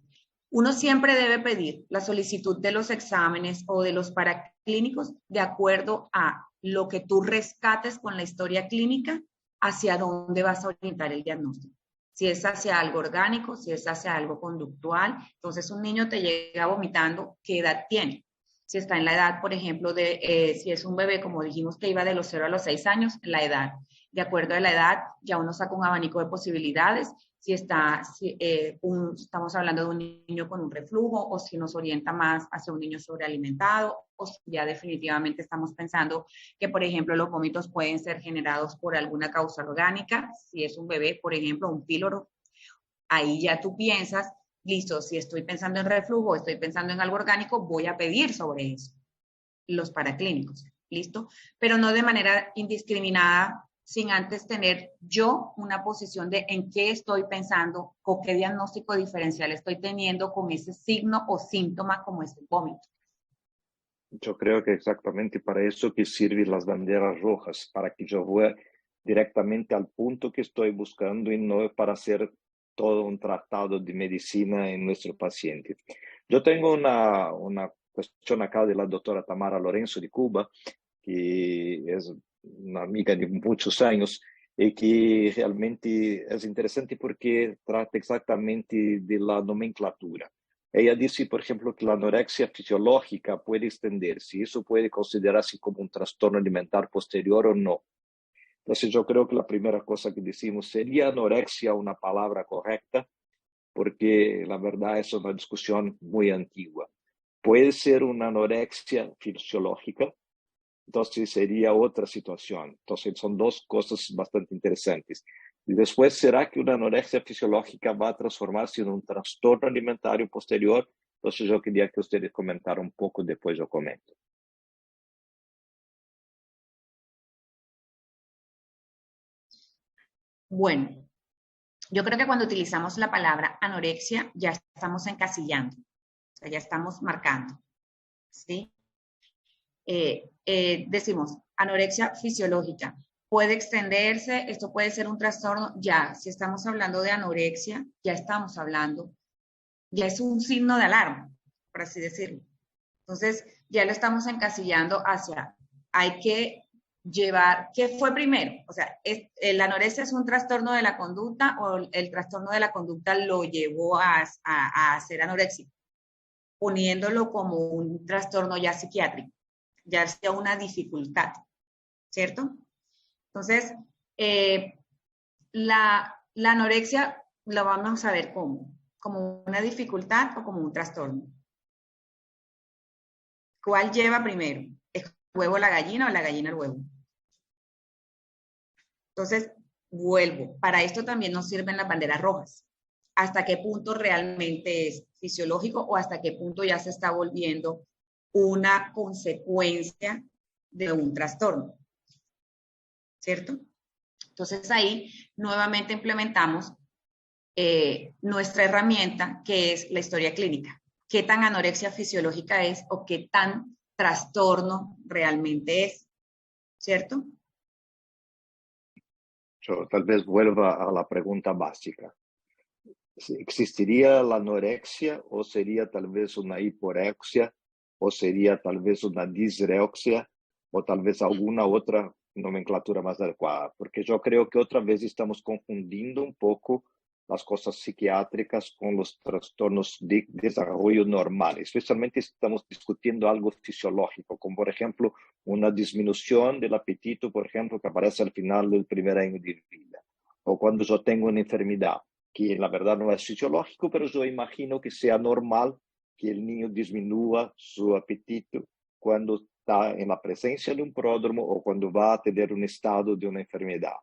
Uno siempre debe pedir la solicitud de los exámenes o de los paraclínicos de acuerdo a lo que tú rescates con la historia clínica, hacia dónde vas a orientar el diagnóstico. Si es hacia algo orgánico, si es hacia algo conductual. Entonces un niño te llega vomitando, ¿qué edad tiene? Si está en la edad, por ejemplo, si es un bebé, como dijimos que iba de los 0 a los 6 años, la edad. De acuerdo a la edad, ya uno saca un abanico de posibilidades. Estamos hablando de un niño con un reflujo, o si nos orienta más hacia un niño sobrealimentado, o si ya definitivamente estamos pensando que, por ejemplo, los vómitos pueden ser generados por alguna causa orgánica. Si es un bebé, por ejemplo, un píloro, ahí ya tú piensas, listo, si estoy pensando en reflujo, estoy pensando en algo orgánico, voy a pedir sobre eso, los paraclínicos, ¿listo? Pero no de manera indiscriminada, sin antes tener yo una posición de en qué estoy pensando o qué diagnóstico diferencial estoy teniendo con ese signo o síntoma como es el vómito. Yo creo que exactamente para eso que sirven las banderas rojas, para que yo vaya directamente al punto que estoy buscando y no para hacer todo un tratado de medicina en nuestro paciente. Yo tengo una cuestión acá de la doctora Tamara Lorenzo de Cuba, que es una amiga de muchos años y que realmente es interesante porque trata exactamente de la nomenclatura. Ella dice, por ejemplo, que la anorexia fisiológica puede extenderse. Eso puede considerarse como un trastorno alimentar posterior o no. Entonces yo creo que la primera cosa que decimos, ¿sería anorexia una palabra correcta? Porque la verdad es una discusión muy antigua. Puede ser una anorexia fisiológica, entonces sería otra situación. Entonces son dos cosas bastante interesantes. Y después, ¿será que una anorexia fisiológica va a transformarse en un trastorno alimentario posterior? Entonces yo quería que ustedes comentaran un poco, después yo comento. Bueno, yo creo que cuando utilizamos la palabra anorexia ya estamos encasillando, o sea, ya estamos marcando, ¿sí? Decimos anorexia fisiológica. Puede extenderse, esto puede ser un trastorno, ya, si estamos hablando de anorexia, ya estamos hablando, ya es un signo de alarma, por así decirlo. Entonces, ya lo estamos encasillando hacia, hay que llevar, ¿qué fue primero? O sea, ¿la anorexia es un trastorno de la conducta o el trastorno de la conducta lo llevó a hacer anorexia? Poniéndolo como un trastorno ya psiquiátrico, ya sea una dificultad, ¿cierto? Entonces, la anorexia la vamos a ver como una dificultad o como un trastorno. ¿Cuál lleva primero? ¿Es el huevo la gallina o la gallina el huevo? Entonces, vuelvo. Para esto también nos sirven las banderas rojas. ¿Hasta qué punto realmente es fisiológico o hasta qué punto ya se está volviendo una consecuencia de un trastorno? ¿Cierto? Entonces ahí nuevamente implementamos nuestra herramienta, que es la historia clínica. ¿Qué tan anorexia fisiológica es o qué tan trastorno realmente es? ¿Cierto? Yo tal vez vuelva a la pregunta básica. ¿Existiría la anorexia o sería tal vez una hiporexia o sería tal vez una disrexia o tal vez alguna otra nomenclatura más adecuada? Porque yo creo que otra vez estamos confundiendo un poco las cosas psiquiátricas con los trastornos de desarrollo normal. Especialmente estamos discutiendo algo fisiológico, como por ejemplo una disminución del apetito, por ejemplo, que aparece al final del primer año de vida. O cuando yo tengo una enfermedad que la verdad no es fisiológico, pero yo imagino que sea normal que el niño disminuya su apetito cuando está en la presencia de un pródromo o cuando va a tener un estado de una enfermedad.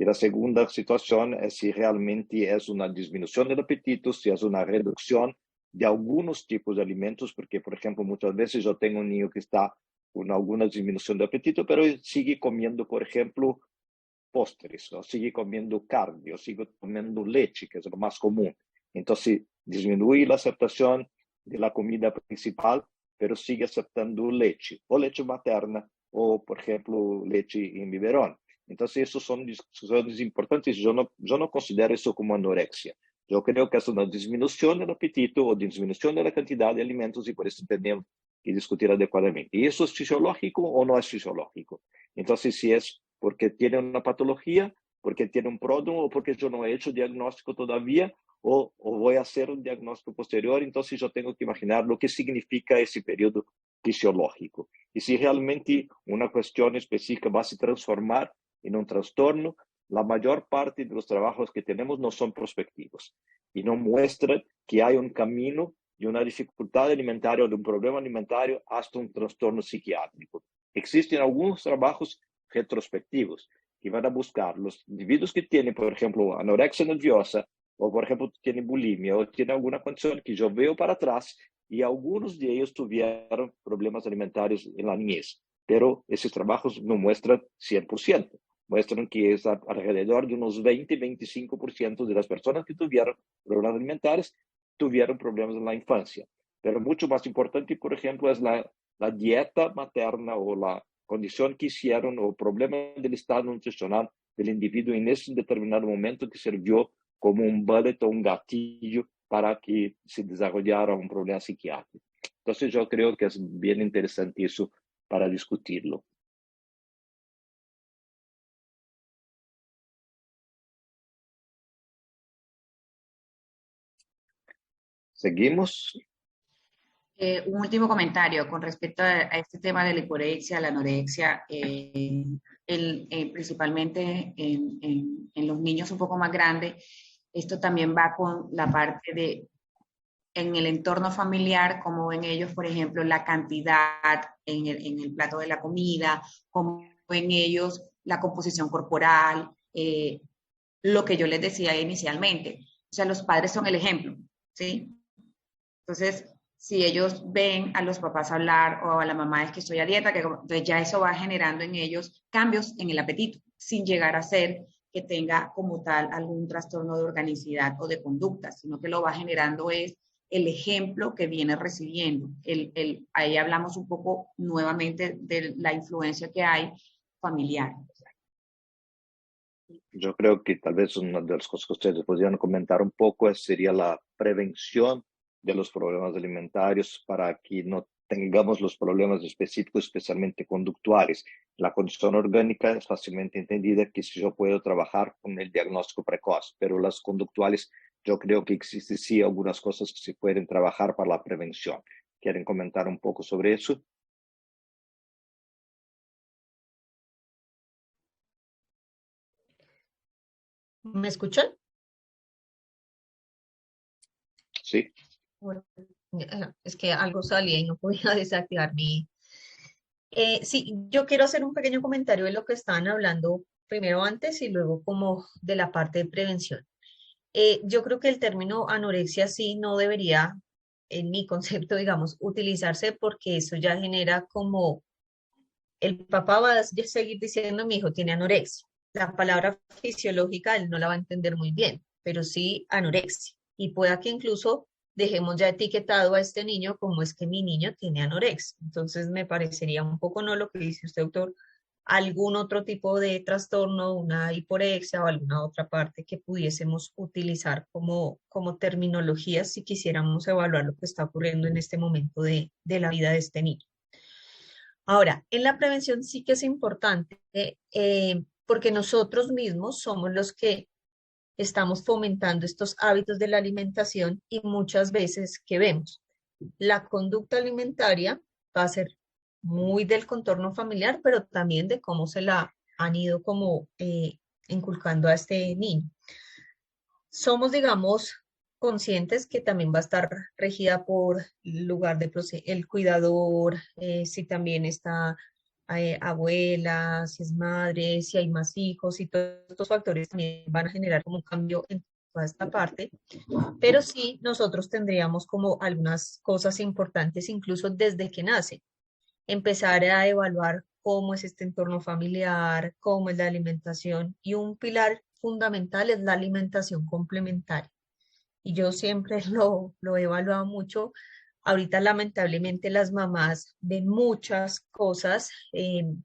Y la segunda situación es si realmente es una disminución del apetito, si es una reducción de algunos tipos de alimentos, porque, por ejemplo, muchas veces yo tengo un niño que está con alguna disminución de apetito, pero sigue comiendo, por ejemplo, postres, ¿no? Sigue comiendo carne, sigue comiendo leche, que es lo más común. Entonces, disminuye la aceptación de la comida principal, pero sigue aceptando leche, o leche materna, o, por ejemplo, leche en biberón. Entonces, esos son discusiones importantes. Yo no considero eso como anorexia. Yo creo que es una disminución del apetito o disminución de la cantidad de alimentos y por eso tenemos que discutir adecuadamente. ¿Y eso es fisiológico o no es fisiológico? Entonces, si es porque tiene una patología, porque tiene un pródromo o porque yo no he hecho diagnóstico todavía o voy a hacer un diagnóstico posterior, entonces yo tengo que imaginar lo que significa ese periodo fisiológico. Y si realmente una cuestión específica va a se transformar en un trastorno, la mayor parte de los trabajos que tenemos no son prospectivos y no muestran que hay un camino de una dificultad alimentaria o de un problema alimentario hasta un trastorno psiquiátrico. Existen algunos trabajos retrospectivos que van a buscar los individuos que tienen, por ejemplo, anorexia nerviosa, o por ejemplo, tienen bulimia, o tienen alguna condición que yo veo para atrás, y algunos de ellos tuvieron problemas alimentarios en la niñez. Pero esos trabajos no muestran 100%. Muestran que es alrededor de unos 20-25% de las personas que tuvieron problemas alimentarios tuvieron problemas en la infancia. Pero mucho más importante, por ejemplo, es la dieta materna o la condición que hicieron o problema del estado nutricional del individuo en ese determinado momento que sirvió como un bullet o un gatillo para que se desarrollara un problema psiquiátrico. Entonces yo creo que es bien interesante eso para discutirlo. ¿Seguimos? Un último comentario con respecto a este tema de la hiporexia, la anorexia, principalmente en los niños un poco más grandes. Esto también va con la parte de, en el entorno familiar, como ven ellos, por ejemplo, la cantidad en el plato de la comida, como ven ellos la composición corporal, lo que yo les decía inicialmente. O sea, los padres son el ejemplo, ¿sí? Entonces, si ellos ven a los papás hablar o a la mamá es que estoy a dieta, entonces ya eso va generando en ellos cambios en el apetito, sin llegar a ser que tenga como tal algún trastorno de organicidad o de conducta, sino que lo va generando es el ejemplo que viene recibiendo. Ahí hablamos un poco nuevamente de la influencia que hay familiar. Yo creo que tal vez una de las cosas que ustedes podrían comentar un poco sería la prevención de los problemas alimentarios para que no tengamos los problemas específicos, especialmente conductuales. La condición orgánica es fácilmente entendida que si yo puedo trabajar con el diagnóstico precoz, pero las conductuales, yo creo que existen sí algunas cosas que se pueden trabajar para la prevención. ¿Quieren comentar un poco sobre eso? ¿Me escuchan? Sí. Bueno, es que algo salía y no podía desactivar mi... sí, yo quiero hacer un pequeño comentario de lo que estaban hablando primero antes y luego como de la parte de prevención. Yo creo que el término anorexia sí no debería, en mi concepto, digamos, utilizarse porque eso ya genera como el papá va a seguir diciendo mi hijo tiene anorexia. La palabra fisiológica él no la va a entender muy bien, pero sí anorexia. Y pueda que incluso dejemos ya etiquetado a este niño como es que mi niño tiene anorexia. Entonces me parecería un poco no lo que dice usted, doctor, algún otro tipo de trastorno, una hiporexia o alguna otra parte que pudiésemos utilizar como terminología si quisiéramos evaluar lo que está ocurriendo en este momento de la vida de este niño. Ahora, en la prevención sí que es importante porque nosotros mismos somos los que estamos fomentando estos hábitos de la alimentación y muchas veces que vemos la conducta alimentaria va a ser muy del contorno familiar, pero también de cómo se la han ido como inculcando a este niño. Somos, digamos, conscientes que también va a estar regida por el lugar de el cuidador, si también está abuela, si es madre, si hay más hijos y todos estos factores también van a generar como un cambio en toda esta parte, pero sí nosotros tendríamos como algunas cosas importantes incluso desde que nace, empezar a evaluar cómo es este entorno familiar, cómo es la alimentación y un pilar fundamental es la alimentación complementaria. Y yo siempre lo he evaluado mucho. Ahorita lamentablemente las mamás ven muchas cosas en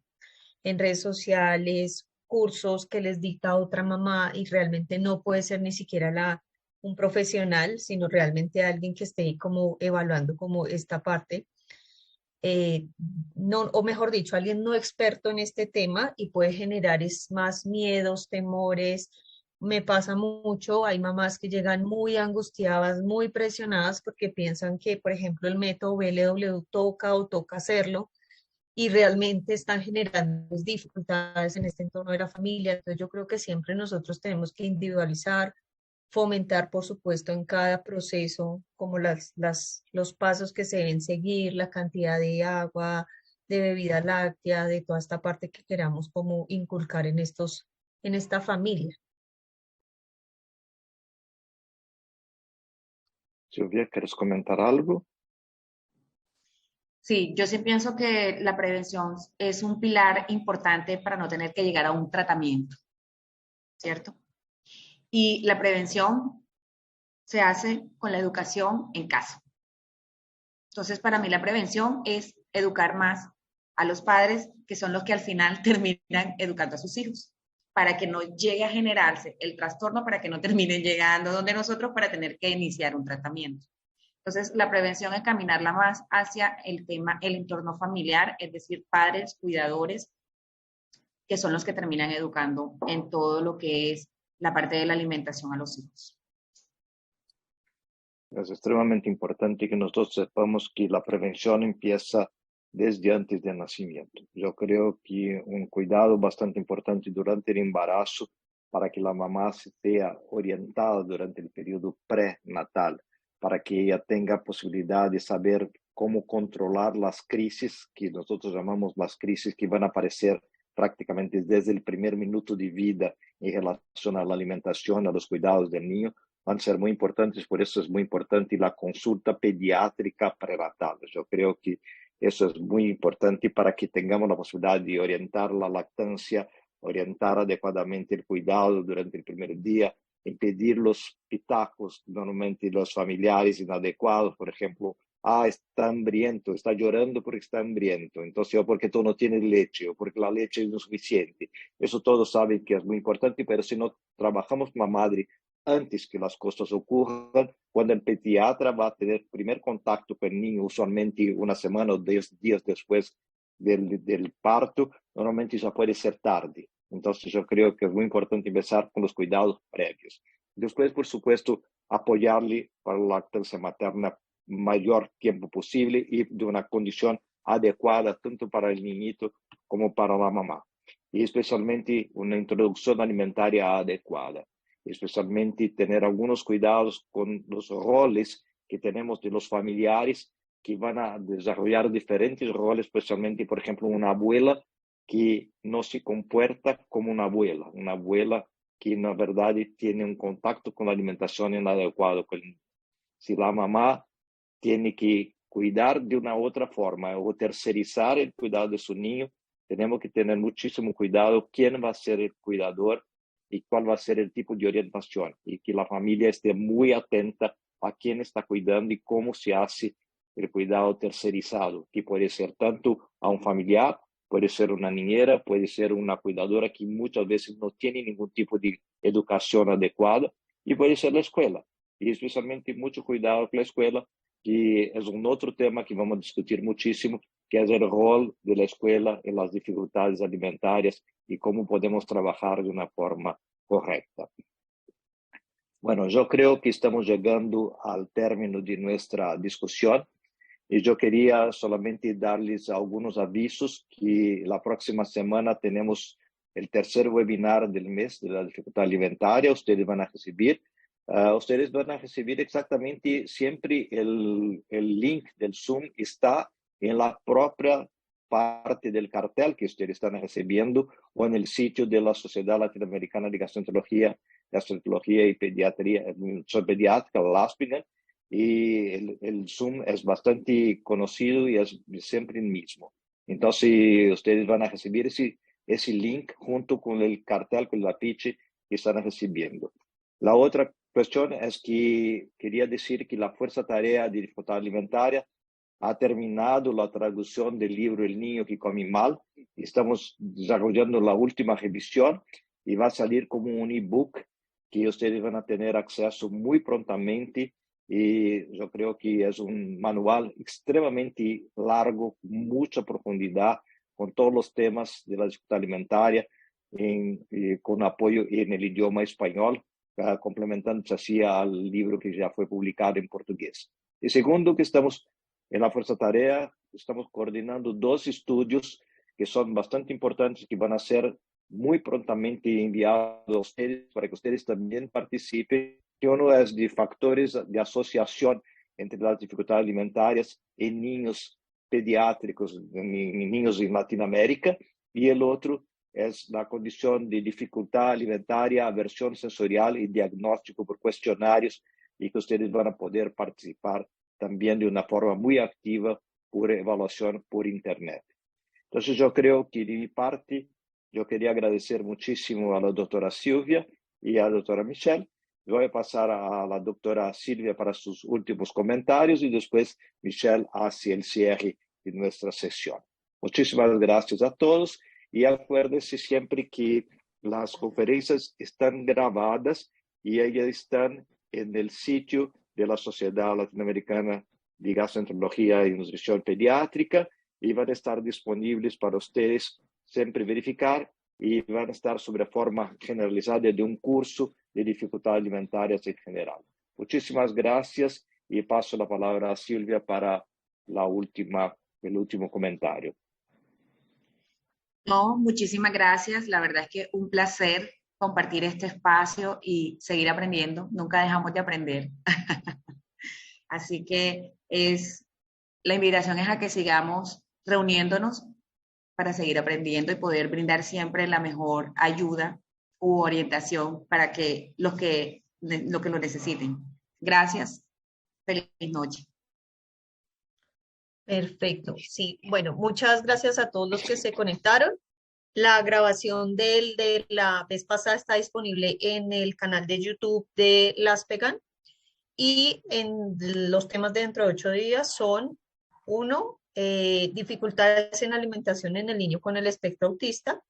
redes sociales, cursos que les dicta otra mamá y realmente no puede ser ni siquiera un profesional, sino realmente alguien que esté como evaluando como esta parte. No, o mejor dicho, alguien no experto en este tema y puede generar más miedos, temores, me pasa mucho, hay mamás que llegan muy angustiadas, muy presionadas porque piensan que, por ejemplo, el método BLW toca o toca hacerlo y realmente están generando dificultades en este entorno de la familia. Entonces yo creo que siempre nosotros tenemos que individualizar, fomentar, por supuesto, en cada proceso, como los pasos que se deben seguir, la cantidad de agua, de bebida láctea, de toda esta parte que queramos como inculcar en esta familia. Silvia, ¿quieres comentar algo? Sí, yo sí pienso que la prevención es un pilar importante para no tener que llegar a un tratamiento, ¿cierto? Y la prevención se hace con la educación en casa. Entonces, para mí la prevención es educar más a los padres, que son los que al final terminan educando a sus hijos, para que no llegue a generarse el trastorno, para que no terminen llegando donde nosotros para tener que iniciar un tratamiento. Entonces, la prevención es caminarla más hacia el tema, el entorno familiar, es decir, padres, cuidadores, que son los que terminan educando en todo lo que es la parte de la alimentación a los hijos. Es extremadamente importante que nosotros sepamos que la prevención empieza desde antes del nacimiento. Yo creo que un cuidado bastante importante durante el embarazo para que la mamá sea orientada durante el periodo prenatal, para que ella tenga posibilidad de saber cómo controlar las crisis que nosotros llamamos las crisis que van a aparecer prácticamente desde el primer minuto de vida en relación a la alimentación, a los cuidados del niño, van a ser muy importantes, por eso es muy importante la consulta pediátrica prenatal. Yo creo que eso es muy importante para que tengamos la posibilidad de orientar la lactancia, orientar adecuadamente el cuidado durante el primer día, impedir los pitacos, normalmente los familiares inadecuados, por ejemplo, está hambriento, está llorando porque está hambriento, entonces o porque tú no tienes leche o porque la leche es insuficiente. Eso todos saben que es muy importante, pero si no trabajamos con la madre antes que las cosas ocurran, cuando el pediatra va a tener primer contacto con el niño, usualmente una semana o 10 días después del parto, normalmente ya puede ser tarde. Entonces yo creo que es muy importante empezar con los cuidados previos. Después, por supuesto, apoyarle para la lactancia materna mayor tiempo posible y de una condición adecuada tanto para el niñito como para la mamá. Y especialmente una introducción alimentaria adecuada. Especialmente tener algunos cuidados con los roles que tenemos de los familiares que van a desarrollar diferentes roles, especialmente, por ejemplo, una abuela que no se comporta como una abuela que en verdad tiene un contacto con la alimentación inadecuado. Si la mamá tiene que cuidar de una otra forma o tercerizar el cuidado de su niño, tenemos que tener muchísimo cuidado quién va a ser el cuidador y cuál va a ser el tipo de orientación y que la familia esté muy atenta a quién está cuidando y cómo se hace el cuidado tercerizado, que puede ser tanto a un familiar, puede ser una niñera, puede ser una cuidadora que muchas veces no tiene ningún tipo de educación adecuada y puede ser la escuela. Y especialmente mucho cuidado con la escuela, que es un otro tema que vamos a discutir muchísimo, que es el rol de la escuela en las dificultades alimentarias y cómo podemos trabajar de una forma correcta. Bueno, yo creo que estamos llegando al término de nuestra discusión y yo quería solamente darles algunos avisos que la próxima semana tenemos el tercer webinar del mes de la dificultad alimentaria. Ustedes van a recibir exactamente siempre el link del Zoom está en la propia parte del cartel que ustedes están recibiendo o en el sitio de la Sociedad Latinoamericana de Gastroenterología y Pediatría, pediátrica, la ASPIGA, y el Zoom es bastante conocido y es siempre el mismo. Entonces, ustedes van a recibir ese link junto con el cartel, con el afiche que están recibiendo. La otra cuestión es que quería decir que la Fuerza Tarea de Dificultad Alimentaria ha terminado la traducción del libro El niño que come mal. Estamos desarrollando la última revisión y va a salir como un ebook que ustedes van a tener acceso muy prontamente. Y yo creo que es un manual extremadamente largo, mucha profundidad, con todos los temas de la dificultad alimentaria. con apoyo en el idioma español, complementándose así al libro que ya fue publicado en portugués. Y segundo, que estamos en la Fuerza Tarea, estamos coordinando 2 estudios que son bastante importantes, que van a ser muy prontamente enviados a ustedes para que ustedes también participen. Uno es de factores de asociación entre las dificultades alimentarias en niños pediátricos, en niños en Latinoamérica, y el otro es la condición de dificultad alimentaria, aversión sensorial y diagnóstico por cuestionarios, y que ustedes van a poder participar también de una forma muy activa por evaluación por Internet. Entonces yo creo que de mi parte, yo quería agradecer muchísimo a la doctora Silvia y a la doctora Michelle. Voy a pasar a la doctora Silvia para sus últimos comentarios y después Michelle hacia el cierre de nuestra sesión. Muchísimas gracias a todos y acuérdense siempre que las conferencias están grabadas y ellas están en el sitio de la Sociedad Latinoamericana de Gastroenterología y Nutrición Pediátrica y van a estar disponibles para ustedes siempre verificar y van a estar sobre forma generalizada de un curso de dificultades alimentarias en general. Muchísimas gracias y paso la palabra a Silvia para el último comentario. No, muchísimas gracias. La verdad es que un placer compartir este espacio y seguir aprendiendo. Nunca dejamos de aprender. Así que la invitación es a que sigamos reuniéndonos para seguir aprendiendo y poder brindar siempre la mejor ayuda u orientación para que los que lo necesiten. Gracias. Feliz noche. Perfecto. Sí, bueno, muchas gracias a todos los que se conectaron. La grabación de la vez pasada está disponible en el canal de YouTube de LASPEGAN. Y en los temas de dentro de 8 días son, 1, dificultades en alimentación en el niño con el espectro autista,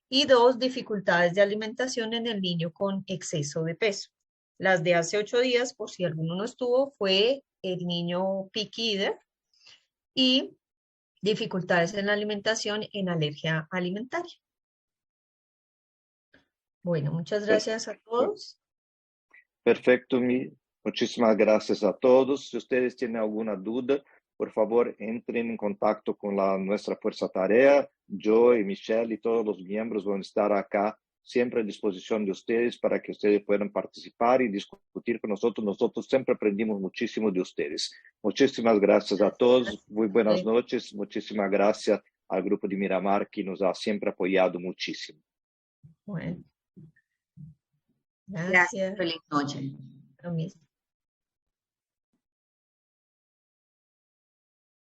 y 2, dificultades de alimentación en el niño con exceso de peso. Las de hace 8 días, por si alguno no estuvo, fue el niño picky eater y dificultades en la alimentación en alergia alimentaria. Bueno, muchas gracias a todos. Perfecto, muchísimas gracias a todos. Si ustedes tienen alguna duda, por favor, entren en contacto con nuestra Fuerza Tarea. Yo y Michelle y todos los miembros van a estar acá siempre a disposición de ustedes para que ustedes puedan participar y discutir con nosotros. Nosotros siempre aprendimos muchísimo de ustedes. Muchísimas gracias a todos. Muy buenas noches. Muchísimas gracias al grupo de Miramar que nos ha siempre apoyado muchísimo. Bueno. Gracias. Feliz noche. Lo mismo.